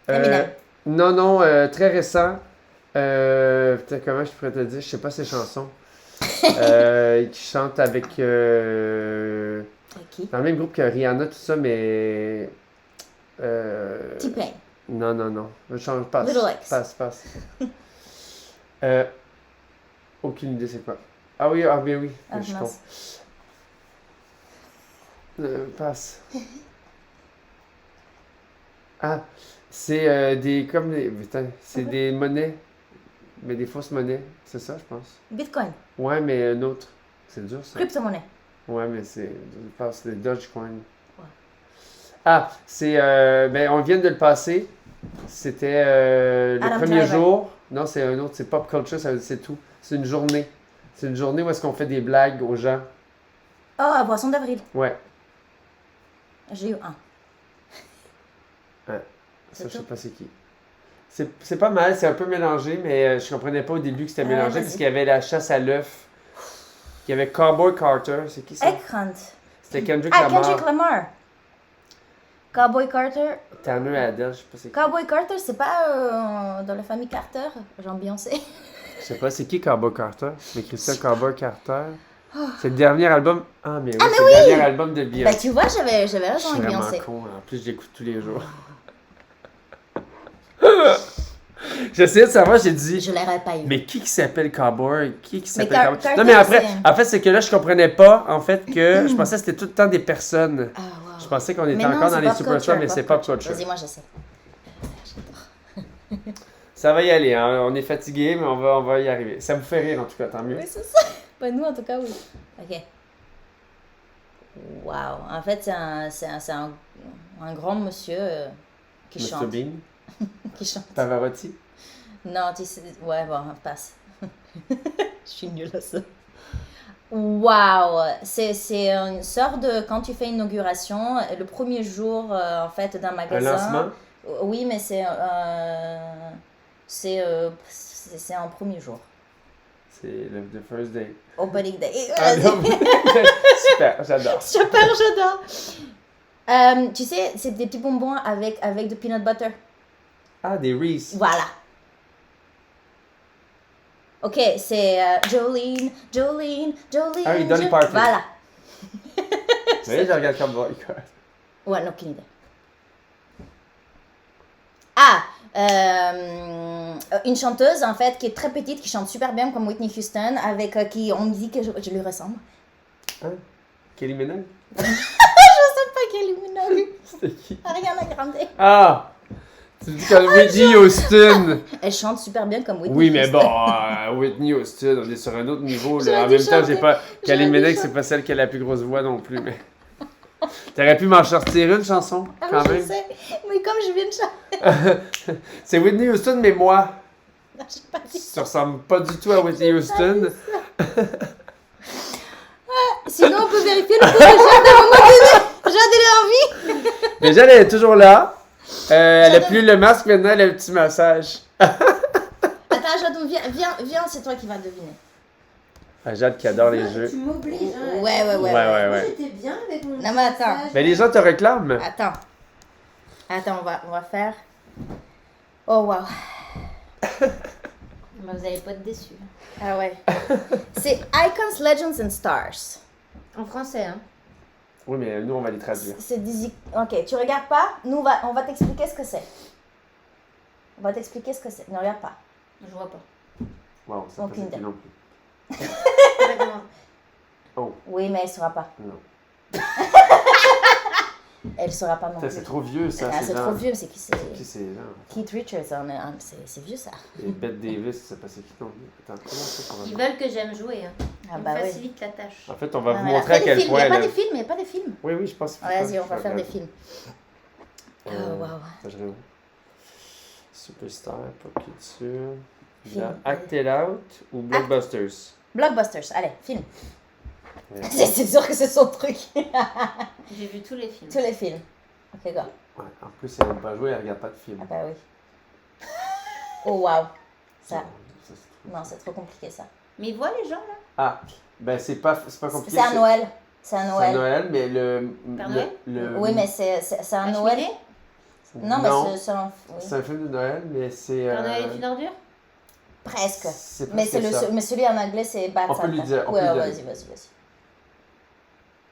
Eminem. Non, très récent. Putain, comment je pourrais te dire? Je sais pas ses chansons. Qui chante avec... Qui? dans le même groupe que Rihanna, tout ça, mais... T-Pain. Non. Je change, passe. Little X. Passe. Aucune idée c'est quoi. Ah oui, bien oui. Ah, je suis con. mince. Passe. Ah, c'est putain, c'est des monnaies. Mais des fausses monnaies. C'est ça, je pense. Bitcoin. Ouais, mais un autre. C'est dur, ça. Crypto-monnaie. Ouais, mais je pense que c'est des Dogecoin. Ouais. Ah, c'est... on vient de le passer. C'était le Adam premier Driver. jour. Non, c'est un autre. C'est pop culture, c'est tout. C'est une journée. C'est une journée où est-ce qu'on fait des blagues aux gens. Oh, Poisson d'avril. Ouais. J'ai eu un. Ça, je sais pas c'est qui. C'est pas mal, c'est un peu mélangé, mais je comprenais pas au début que c'était mélangé vas-y. parce qu'il y avait la chasse à l'œuf. Il y avait Cowboy Carter. C'est qui ça? Egg Hunt. C'était Kendrick Ah, Lamar. Kendrick Lamar. Cowboy Carter. Tanner Adele, je sais pas c'est qui. Cowboy Carter, c'est pas dans la famille Carter, genre Beyoncé. Je sais pas c'est qui Cowboy Carter. Mais Christian Cowboy Carter. C'est le dernier album. Ah, mais oui, c'est le dernier album de Bah, Beyoncé. tu vois, j'avais Je raison suis avec vraiment Beyoncé. con. En plus, j'écoute tous les jours. J'essayais de savoir, j'ai dit. Je l'aurais pas eu. Mais qui s'appelle Cowboy? Qui s'appelle Car- Cowboy? Carter, Non, mais après, c'est- en fait, c'est que là, je comprenais pas, en fait, que je pensais que c'était tout le temps des personnes. Ah, wow. Je pensais qu'on était Mais non, encore c'est dans les pop superstars, culture, mais c'est pop culture. Vas-y, moi, je sais. Ça va y aller, hein. On est fatigué, mais on va y arriver. Ça vous fait rire, en tout cas, tant mieux. Oui, c'est ça. Bah, nous, en tout cas, oui. Ok. Wow. En fait, c'est un grand monsieur qui Mr. chante. Bean, Qui chante. Pavarotti. Non, tu sais. Ouais, bon, passe. Je suis nulle à ça. Wow! C'est une sorte de. Quand tu fais une inauguration, le premier jour, en fait, d'un Un magasin. lancement. Oui, mais c'est en premier jour. C'est le the first day. Opening day. Ah, Vas-y. non, super, j'adore. Super, j'adore. Tu sais, c'est des petits bonbons avec du peanut butter. Ah, des Reese. Voilà. Ok, c'est Jolene. Ah oui, Dolly Parton. Voilà. Vous voyez, je regarde comme Boy. Ouais, non, aucune idée. Ah, une chanteuse en fait qui est très petite, qui chante super bien comme Whitney Houston, avec qui on me dit que je lui ressemble. Hein? Kelly Minogue? Je sais pas quelle Minogue. C'était qui? Ariana Grande. Ah! Tu dis comme Whitney Houston. Elle chante super bien comme Whitney Oui, mais Houston. bon, Whitney Houston, on est sur un autre niveau. Là. J'aurais En dû même temps, j'ai chanter. pas. Kylie J'aurais dû Minogue, c'est chanter. pas celle qui a la plus grosse voix non plus, mais. T'aurais pu m'en sortir une chanson, Ah quand oui, je même. sais. Mais comme je viens de chanter. C'est Whitney Houston, mais moi. Non, j'ai pas dit Tu ça. ressembles pas du tout à Whitney Houston. Sinon, on peut vérifier le coup de Jade à un moment donné. Jade, elle a envie. Déjà, elle est toujours là. Elle a J'adore. plus le masque maintenant, elle a le petit massage. Attends, Jade, viens, c'est toi qui vas deviner. Ah, Jade qui adore les Tu jeux. m'obliges. Hein. Ouais. Ouais. Moi, j'étais bien avec mon. Non, mais attends. massage. Mais les gens te réclament. Attends, on va faire. Oh, waouh. Bah, vous allez pas être déçus. Ah ouais. C'est Icons, Legends and Stars. En français, hein. Oui, mais nous, on va les traduire. C'est des... Ok, tu regardes pas. Nous, on va t'expliquer ce que c'est. On va t'expliquer ce que c'est. Ne regarde pas. Je vois pas. Wow, ça Aucune passe idée. non plus. Complètement. Oh, Oui, mais elle saura pas. non. Elle saura pas non Putain, plus. c'est trop vieux, ça. Ah, c'est genre- trop vieux, c'est qui c'est Qui c'est, genre? Keith Richards, c'est vieux ça. Et Bette Davis, c'est passé qui non? Attends, comment ça qu'on va Ils voir? veulent que j'aime jouer. Hein. Ah Ils bah me oui. facilitent la tâche. En fait, on va Ah, vous mais montrer à après, quel des films, point. il n'y a pas elle- des films, il n'y a pas des films. Oui, oui, je pense. Vas-y, on va faire des regarder. films. Oh, wow. Ça, je vais où? Superstar, pop culture. Film. Act It Out ou Blockbusters? Blockbusters, allez, film. Ouais. C'est sûr que c'est son truc. J'ai vu tous les films. Tous les films. Ok, go. Ouais, en plus, elle n'aime pas jouer, elle regarde pas de film. Ah bah oui. Oh, wow. Ça, Ça, c'est trop- non, c'est trop compliqué ça. Mais ils voient les gens là. Ah, ben c'est pas compliqué. C'est à Noël. C'est à C'est à Noël. Noël, mais le. Père Noël? Oui, mais c'est à La Noël. cheminée. Non, mais c'est un... oui. C'est un film de Noël, mais c'est. Père Noël est une ordure. Presque. C'est Mais, presque ça. mais celui en anglais, c'est Bad On peut Santa. lui dire, on Ouais, peut lui vas-y, dire. vas-y.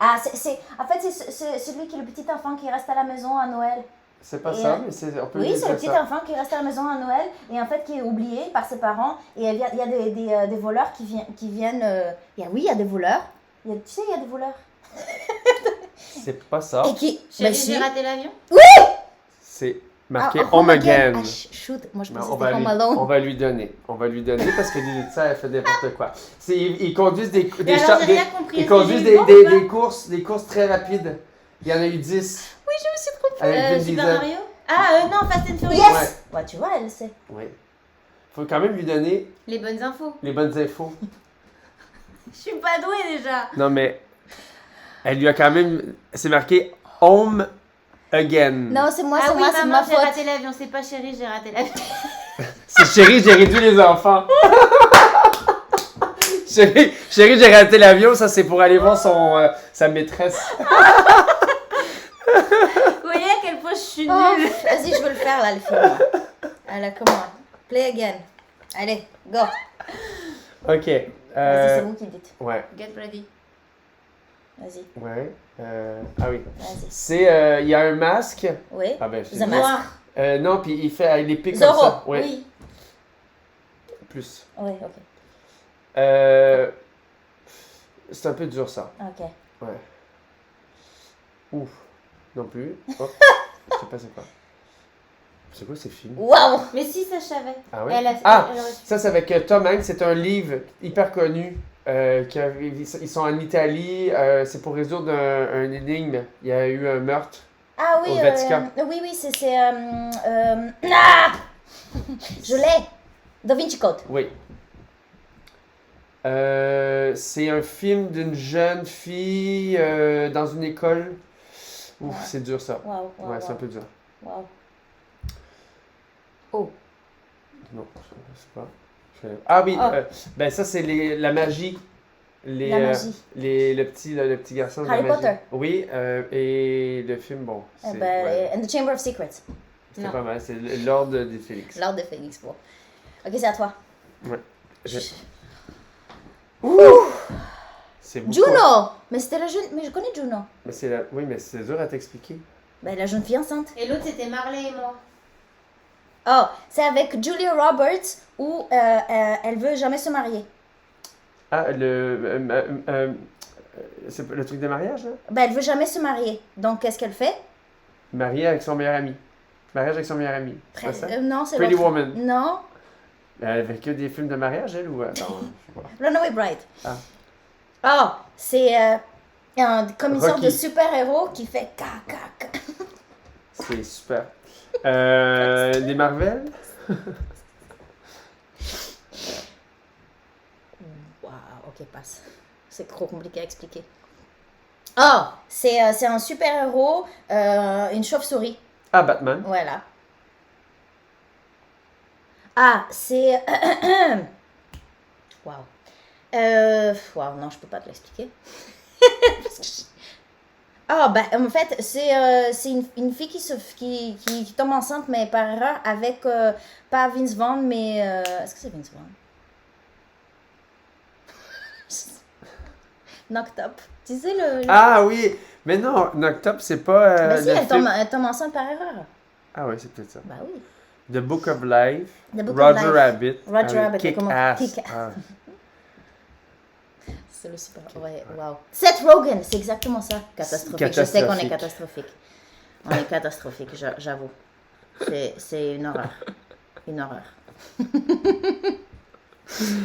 Ah, en fait, c'est celui qui est le petit enfant qui reste à la maison à Noël. C'est pas Et, ça, mais c'est. On peut lui Oui, dire c'est le petit ça. enfant qui reste à la maison à Noël et en fait qui est oublié par ses parents. Et il y a des voleurs qui viennent. Oui, il y a des voleurs. Tu sais, il y a des voleurs. C'est pas ça. Et qui. Chérie, Ben si. j'ai raté l'avion. C'est marqué Ah, Home Again. Ah, shoot, moi je Mais pensais on que va, c'était lui, Home Alone. on va lui donner. On va lui donner parce que ça, elle fait n'importe quoi. Ils conduisent des Mais alors, chars- j'ai des- rien compris. ils Est-ce que conduisent j'ai eu des, bon ou pas des courses très rapides. Il y en a eu 10. Oui, je me suis trompée. Avec Vin Super Diesel. Mario. Ah non, Fast and Furious. Yes! Ouais, tu vois, elle le sait. Oui. Faut quand même lui donner Les bonnes infos. les bonnes infos. Je suis pas douée déjà. Non, mais elle lui a quand même. C'est marqué Home Again. Non, c'est moi, Ah c'est oui, moi, c'est maman, ma j'ai faute. raté l'avion. C'est pas chérie, j'ai raté l'avion. C'est chérie, j'ai réduit les enfants. Chérie, j'ai raté l'avion, ça c'est pour aller voir sa maîtresse. Vous voyez à quel point je suis Oh, nulle. vas-y, je veux le faire là, le film. Allez, comment? Play again. Allez, go. Ok. Vas-y, c'est vous qui le dites. Ouais, Get ready. Vas-y, ouais. Ah oui. vas-y. C'est, il y a un masque. Oui. Ah ben, The c'est Mask. Noir. non, puis il fait il pique Zorro. comme ça. Ouais. Oui. Plus. Oui, ok. C'est un peu dur ça. Ok. Ouais. Ouf. Non plus. Hop. Je sais pas c'est quoi. C'est quoi ces films? Waouh! Mais si, ça je savais. Ah oui? Elle a, Ah! elle aurait- Ça, c'est avec Tom Hanks. C'est un livre hyper connu. Ils sont en Italie. C'est pour résoudre un énigme. Il y a eu un meurtre. Ah oui, Au Vatican. oui, ah! Je l'ai. Da Vinci Code. Oui. C'est un film d'une jeune fille dans une école. Ouf, Ouais. c'est dur ça. Waouh, waouh, Ouais, c'est un peu dur. waouh. Oh. Non, je sais pas. Ah oui, Ah. ben ça c'est la magie. La magie. Le petit garçon de Harry la magie. Potter. Oui, et le film, bon, Eh c'est ben, ouais, And the Chamber of Secrets. c'était Non. pas mal. C'est l'ordre des Félix. L'ordre de Phoenix. Bon. Ok, c'est à toi. Je- C'est beaucoup. Juno! Mais c'était la jeune. Mais je connais Juno. Mais oui, mais c'est dur à t'expliquer. Ben, la jeune fille enceinte. Et l'autre, c'était Marley et moi. Oh, c'est avec Julia Roberts où elle veut jamais se marier. Ah, c'est le truc de mariage, là? Ben, elle veut jamais se marier. Donc, qu'est-ce qu'elle fait? Marié avec son meilleur ami. Mariage avec son meilleur ami. C'est ça? Non, c'est Pretty l'autre. Woman. Non, Elle avait que des films de mariage, elle, ou... Attends, je sais pas. Runaway Bride. Ah. Oh, c'est comme une sorte Rocky. de super-héros qui fait caca. C'est super. Des Marvel? Waouh, ok, passe. C'est trop compliqué à expliquer. Oh, c'est un super-héros, une chauve-souris. Ah, Batman. Voilà. Ah, c'est... Waouh. Waouh, non, je peux pas te l'expliquer. Parce que Ah, ben, en fait, c'est une fille qui tombe enceinte, mais par erreur, avec, pas Vince Vaughn, mais... est-ce que c'est Vince Vaughn? Knocked Up. Tu sais le... Ah oui! Mais non, Knocked Up, c'est pas. Ben si, le elle film- tombe enceinte par erreur. Ah oui, c'est peut-être ça. Bah oui. The Book of Life. The Book of Roger Life. Rabbit. Roger Rabbit, Kick comment- Ass. Kick- Ah. C'est le super... Ouais, waouh. Seth Rogen, c'est exactement ça. Catastrophique. Je sais qu'on est Catastrophique. catastrophique. On est catastrophique, j'avoue. C'est une horreur. Une horreur.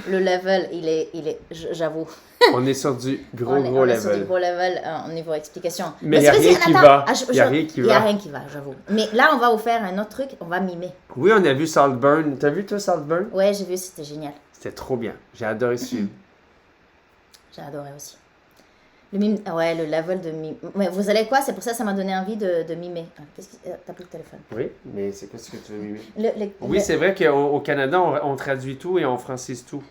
Le level, il est j'avoue. On est sur du gros On est sur du level. gros level au niveau explication. Mais il y a c'est rien parce qui que- va. attends, Il y a rien qui Il y a va. rien qui va, j'avoue. Mais là, on va vous faire un autre truc, on va mimer. Oui, on a vu Saltburn. T'as vu toi Saltburn? Ouais, j'ai vu, c'était génial. C'était trop bien. J'ai adoré ce film. J'ai adoré aussi. Le mime, ouais, le level de mime. Ouais, vous allez quoi? C'est pour ça que ça m'a donné envie de mimer. Ah, qu'est-ce que t'as plus le téléphone? Oui, mais c'est quoi ce que tu veux mimer? Le- Oui, c'est vrai qu'au Canada, on traduit tout et on francise tout.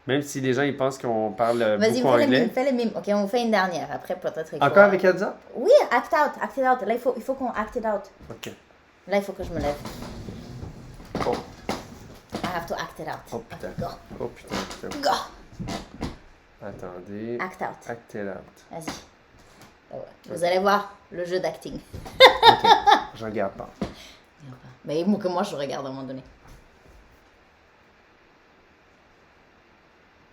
Même si les gens ils pensent qu'on parle Vas-y, beaucoup anglais. fais les mimes. Ok, on vous fait une dernière. Après, peut-être il faut... Encore avec Elsa? Oui, act it out. Là, il faut qu'on act it out. Ok. Là, il faut que je me lève. Oh, I have to act it out. Oh, putain. Ok, go. oh putain, putain. Go. Attendez. Act out. Act it out. Vas-y. Ah ouais. Vous allez voir le jeu d'acting. Ok, je regarde pas. Mais que moi, je regarde à un moment donné.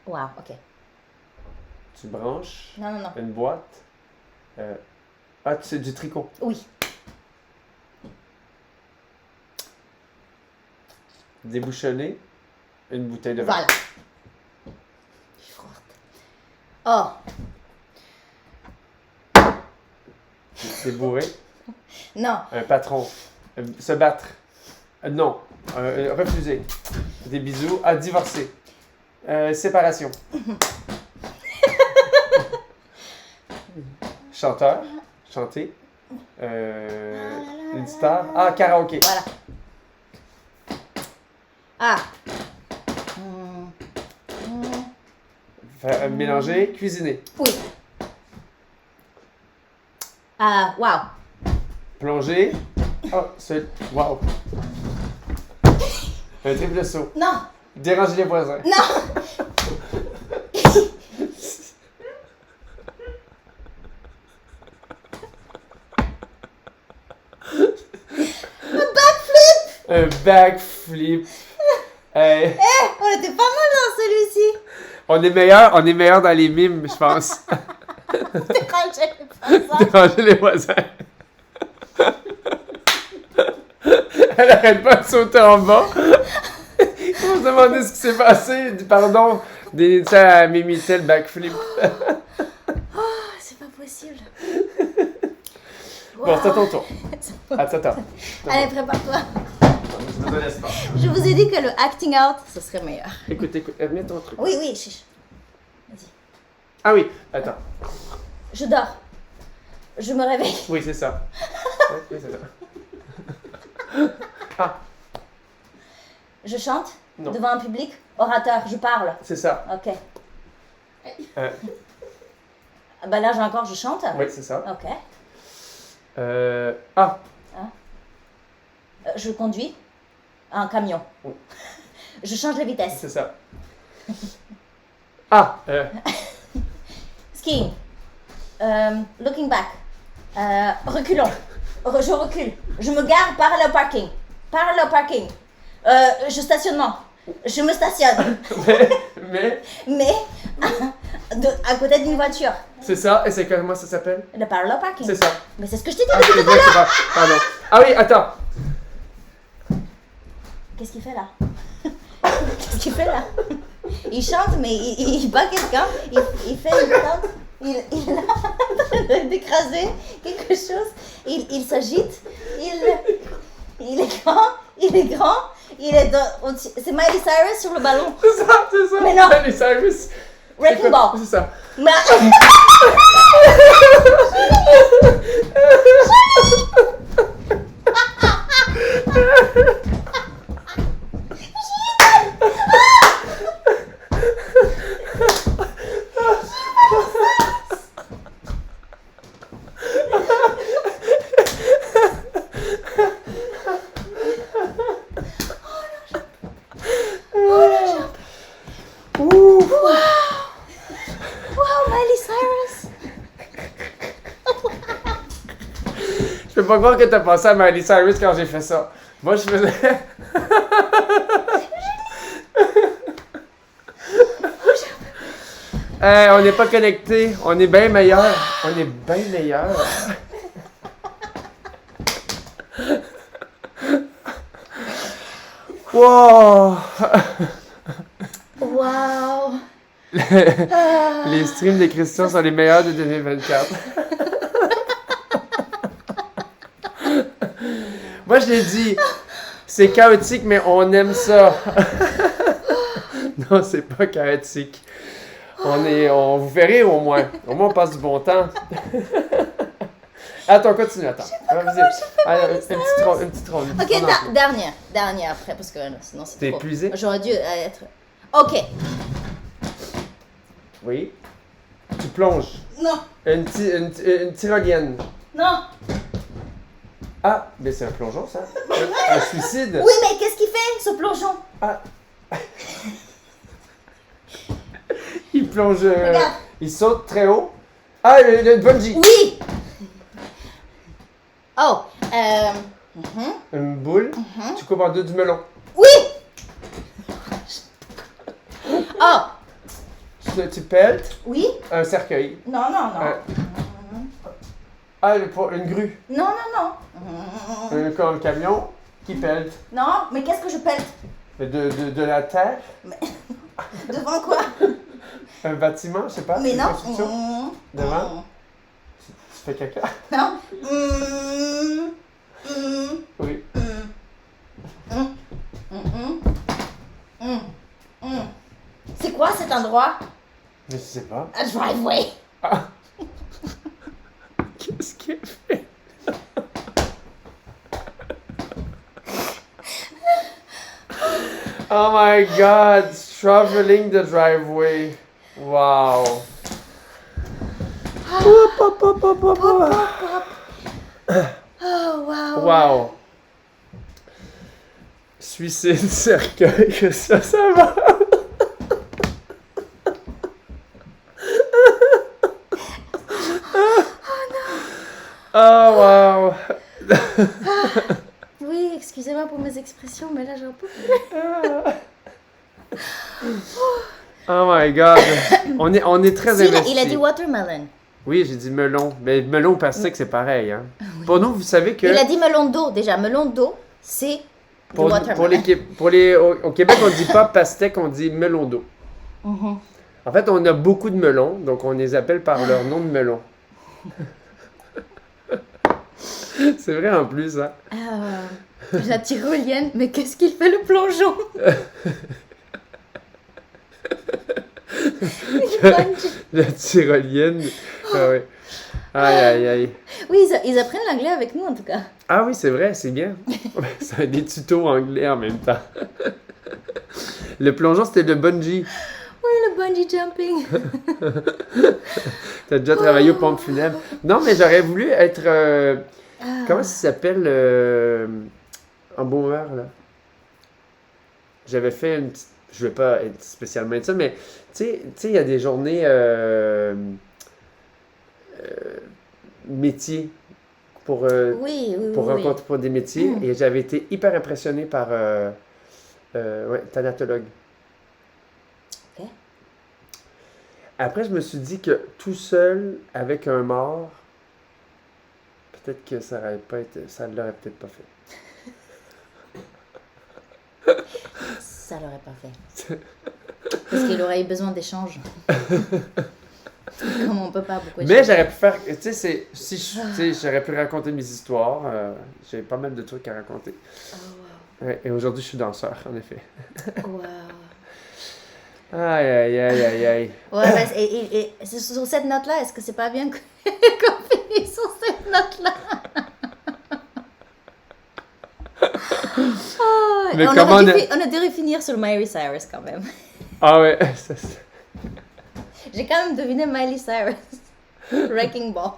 Wow, ok. Tu branches Non, non, non. une boîte. Ah, c'est du tricot. Oui. Débouchonner une bouteille de vin. Voilà. Je suis forte. Oh. Débourrer. Non. Un patron. Se battre. Non. Refuser. Des bisous. Ah, divorcer. Séparation. Chanteur. Chanter. Une star. Ah, karaoké. Voilà. Ah. Hmm. Mélanger. Cuisiner. Oui. Ah, wow. Plonger. Oh, wow. Un triple saut. Non. Déranger les voisins. Non. Un backflip. Hey. On était pas mal dans celui-ci. On est meilleur dans les mimes, je pense. Déranger les voisins. Déranger les voisins. Elle arrête pas de sauter en bas. On se demandait ce qui s'est passé. Pardon, à m'imiter le backflip. Oh, c'est pas possible. Bon, c'est à ton tour. Wow. Attends. Allez, prépare-toi. Je me donne l'espace. Je vous ai dit que le acting out, ce serait meilleur. Écoute, remets ton truc. Oui, oui, chiche. Vas-y. Ah oui, attends. Je dors. Je me réveille. Oui, c'est ça. Oui, c'est ça. Ah, Je chante Non. devant un public. Orateur, je parle. c'est ça. Ok. Euh, Bah là, je chante. oui, c'est ça. Ok. Ah, Je conduis un camion. Oh. Je change de vitesse. c'est ça. Ah, Skiing. Looking back. Reculons. Je recule. Je me gare parallèle au parking. Parallèle au parking. Je stationnement. Je me stationne. mais, Mais À côté d'une voiture. C'est ça, et c'est comment ça s'appelle? Le parallel parking. C'est ça. Mais c'est ce que je t'ai dit Ah, depuis c'est tout à vrai, l'heure. c'est pas- Pardon. Ah oui, attends. Qu'est-ce qu'il fait là? Qu'est-ce qu'il fait là? Il chante, mais il bat quelqu'un. Il fait une tente. Il est en train d'écraser quelque chose. Il s'agite. Il est grand. Il est grand. Il est c'est Miley Cyrus sur le ballon. C'est ça, c'est ça. Mais non. Miley Cyrus. Wrecking Ball. C'est ça. Mais- Ouh. Wow, Miley Cyrus. Je peux pas croire que t'as pensé à Miley Cyrus quand j'ai fait ça. Moi, je faisais... Hey, on n'est pas connectés. On est bien meilleurs. On est bien meilleurs. Wow! Wow. Les streams de Christian sont les meilleurs de 2024. Moi, je l'ai dit, c'est chaotique, mais on aime ça. Non, c'est pas chaotique. On vous fait rire au moins. Au moins, on passe du bon temps. Attends, continue, attends. Vas-y. Allez, une petite ronde. Ok, dernière après, parce que sinon c'est T'es trop. épuisé? J'aurais dû être... Ok. Oui. Tu plonges. Non. Une tyrolienne. Non. Ah, mais c'est un plongeon, ça. Un suicide. Oui, mais qu'est-ce qu'il fait, ce plongeon? Ah. Il plonge. Regarde. Il saute très haut. Ah, le bungee. Oui. Oh. Une boule. Tu coupes en deux du melon. Oui. Oh. Tu pelletes Oui. un cercueil. Non, non, non. Ah, une grue. Non, non, non. Un camion qui pellte. Non, mais qu'est-ce que je pète? De la terre. Devant quoi? Un bâtiment, je sais pas. Mais une non. construction. Devant. Tu fais caca. Non. Oui. C'est quoi cet endroit? Mais je sais pas. A driveway. Ah. Qu'est-ce qu'il fait? Oh my god, shoveling the driveway. Wow. Oh, wow. Wow. Suicide, cercueil, que ça va. Oh wow. Oui, excusez-moi pour mes expressions, mais là j'en peux plus. Oh my god. On est très Si, investis. il a dit watermelon. Oui, j'ai dit melon. Mais melon pastèque, c'est pareil. Hein. Pour nous, vous savez que... Il a dit melon d'eau déjà. Melon d'eau, c'est du watermelon. Au Québec, on ne dit pas pastèque, on dit melon d'eau. En fait, on a beaucoup de melons, donc on les appelle par leur nom de melon. C'est vrai en plus, hein? La tyrolienne, mais qu'est-ce qu'il fait le plongeon? La tyrolienne. Ah ouais. Aïe, aïe, aïe. Oui, ils apprennent l'anglais avec nous en tout cas. Ah oui, c'est vrai, c'est bien. C'est des tutos anglais en même temps. Le plongeon, c'était le bungee. Oui, le bungee jumping. T'as déjà travaillé aux pompes funèbres. Non, mais j'aurais voulu être... Comment ça s'appelle en boomer, là? J'avais fait une petite... Je vais pas être spécialement de ça, mais tu sais, il y a des journées métiers pour rencontrer pour des métiers. Et j'avais été hyper impressionné par thanatologue. Ok. Après, je me suis dit que tout seul, avec un mort, peut-être que ça aurait pas été, ça ne l'aurait peut-être pas fait. Ça l'aurait pas fait. Parce qu'il aurait eu besoin d'échanges. Comme on peut pas beaucoup Mais échanger. j'aurais pu faire, tu sais, j'aurais pu raconter mes histoires. J'ai pas mal de trucs à raconter. Oh, Ouais, et aujourd'hui, je suis danseur, en effet. wow. Wow. Aïe, aïe, aïe, aïe, aïe. Ouais, bah, et c'est sur cette note-là, est-ce que c'est pas bien qu'on finisse sur cette note-là? Oh, Mais on, comment on a dû finir sur Miley Cyrus quand même. Ah ouais, J'ai quand même deviné Miley Cyrus. Wrecking Ball.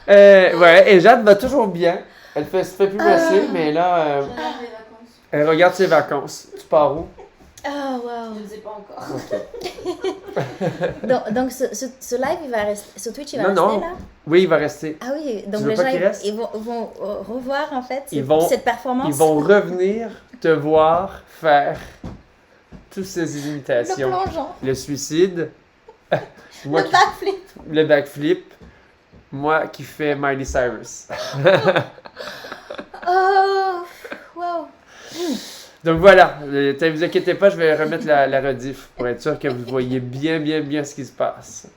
ouais, et Jade va toujours bien. Elle se fait plus masser, mais là, J'adore les vacances. elle regarde ses vacances. Tu pars où? Oh, wow. Je ne sais pas encore. Donc ce live, il va rester, sur Twitch, il va Non, rester non. là? Oui, il va rester. Ah oui, donc veux les pas gens, qu'il reste? ils vont revoir en fait Ils vont- cette performance. Ils vont revenir te voir faire toutes ces Le imitations. plongeon, Le suicide. Moi le qui- backflip. le backflip. Moi qui fais Miley Cyrus. Oh, wow. Donc voilà, vous inquiétez pas, je vais remettre la rediff pour être sûr que vous voyez bien ce qui se passe.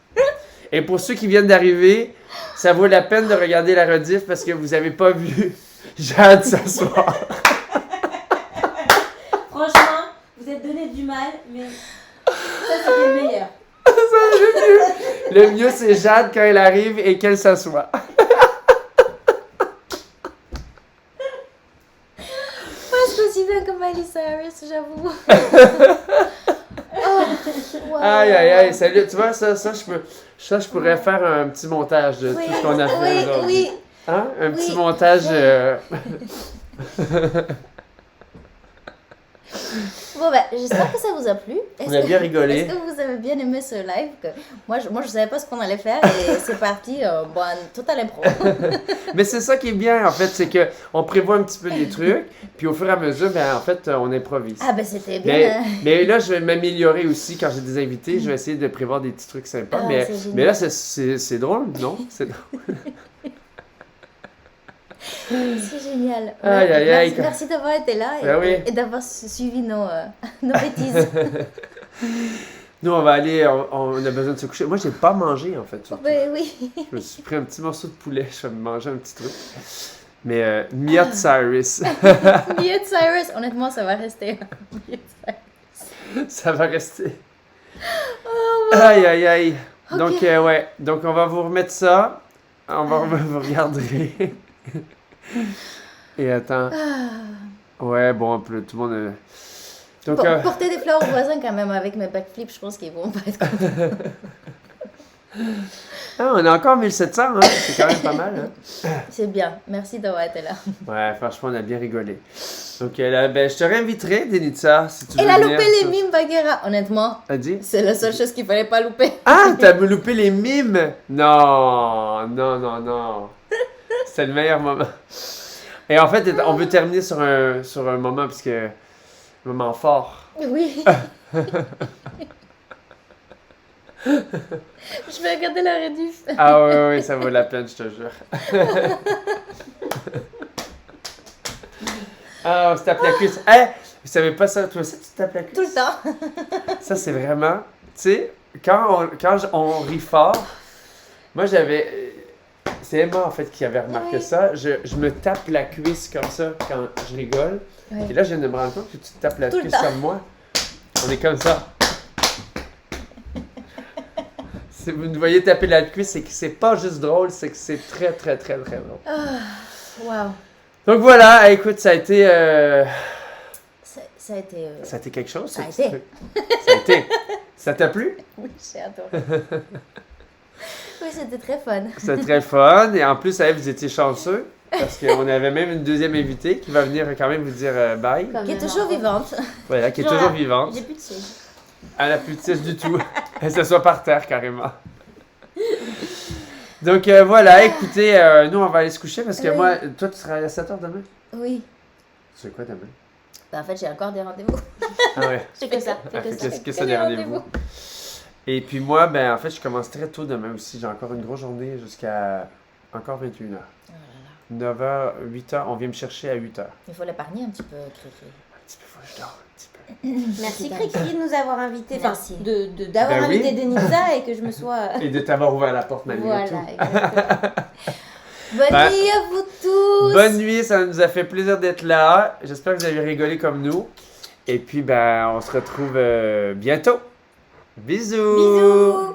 Et pour ceux qui viennent d'arriver, ça vaut la peine de regarder la rediff parce que vous n'avez pas vu Jade s'asseoir. Franchement, vous êtes donné du mal, mais ça, c'était le meilleur. Le mieux, c'est Jade quand elle arrive et qu'elle s'assoit. Pas aussi bien que Miley Cyrus, j'avoue. Oh, wow. Aïe, aïe, aïe, salut. Tu vois, je pourrais faire un petit montage de tout ce qu'on a fait aujourd'hui. Oui, Hein? Un petit Oui. montage. Bon, ben, j'espère que ça vous a plu. On a bien rigolé. Est-ce que vous avez bien aimé ce live? Moi, je savais pas ce qu'on allait faire et c'est parti, bon, total impro. Mais c'est ça qui est bien, en fait, c'est que on prévoit un petit peu des trucs, puis au fur et à mesure, ben, en fait, on improvise. Ah, ben, c'était bien. Mais là, je vais m'améliorer aussi quand j'ai des invités. Je vais essayer de prévoir des petits trucs sympas. Ah, mais, c'est génial. mais là, c'est drôle, non? C'est drôle. C'est génial. Aïe, aïe, aïe. Merci d'avoir été là et, Ben oui. et d'avoir suivi nos bêtises. Nous, on va aller, on a besoin de se coucher. Moi, j'ai pas mangé, en fait. Surtout. Ben oui. Je me suis pris un petit morceau de poulet. Je vais me manger un petit truc. Mais Mia Cyrus, Miley Cyrus, honnêtement, ça va rester. Miley Cyrus. ça va rester. Oh, wow. Aïe, aïe, aïe. Ok. Donc, ouais. Donc, on va vous remettre ça. On va vous regarder. Et attends. Ah. Ouais, bon, un peu, tout le monde. Donc, Porter des fleurs aux voisins quand même avec mes backflips, je pense qu'ils vont pas être contents. on a encore 1700, hein? C'est quand même pas mal. Hein? C'est bien. Merci d'avoir été là. Ouais, franchement, on a bien rigolé. Donc, là, ben, je te réinviterai, Denitsa, si tu veux. Elle a venir. loupé les mimes Bagheera. Honnêtement, T'as dit? c'est la seule chose qu'il fallait pas louper. Ah, t'as loupé les mimes? Non, non, non, non. C'est le meilleur moment. Et en fait, on veut terminer sur un moment, parce que. Un moment fort. Oui. Je vais regarder la rediff. Ah, ouais, ça vaut la peine, je te jure. Ah, on se tape la cuisse. Hey, vous savez pas ça, toi aussi, tu te tapes la cuisse? Tout le temps. Ça, c'est vraiment. Tu sais, quand on rit fort, moi, j'avais. C'est Emma, en fait, qui avait remarqué Oui. ça. Je me tape la cuisse comme ça quand je rigole. Oui. Et là, je viens de me rendre compte que tu te tapes la Tout le cuisse temps. comme moi. On est comme ça. Si vous nous voyez taper la cuisse, c'est que c'est pas juste drôle, c'est que c'est très, très, très, très drôle. Wow. Donc voilà, écoute, ça a été. Ça a été. Ça a été quelque chose? Ça a ce été. truc? Ça a été. Ça t'a plu? Oui, j'ai adoré. Oui, c'était très fun. C'était très fun. Et en plus, vous étiez chanceux. Parce qu'on avait même une deuxième invitée qui va venir quand même vous dire bye. Comme Qui est même toujours un- vivante. Voilà, qui est Toujours toujours là. vivante. J'ai plus de siège. Elle n'a plus de titre du tout. Elle s'assoit par terre carrément. Donc voilà, écoutez, nous on va aller se coucher parce que Oui. moi, toi tu seras à 7h demain. Oui. Tu fais quoi demain? En fait, j'ai encore des rendez-vous. Ah ouais. C'est que ça. Ah, fait C'est que ça. que ça des rendez-vous. Et puis moi, ben en fait, je commence très tôt demain aussi. J'ai encore une grosse journée jusqu'à encore 21h. Oh là là. 9h, 8h, on vient me chercher à 8h. Il faut l'épargner un petit peu, Cricri. Un petit peu, faut que je dors un petit peu. Merci Cricri de nous avoir invités. Merci. D'avoir Ben oui. invité Denisa et que je me sois. Et de t'avoir ouvert la porte malgré Voilà, tout. exactement. Bonne Ouais. nuit à vous tous. Bonne nuit, ça nous a fait plaisir d'être là. J'espère que vous avez rigolé comme nous. Et puis, ben, on se retrouve bientôt. Bisous! Bisous.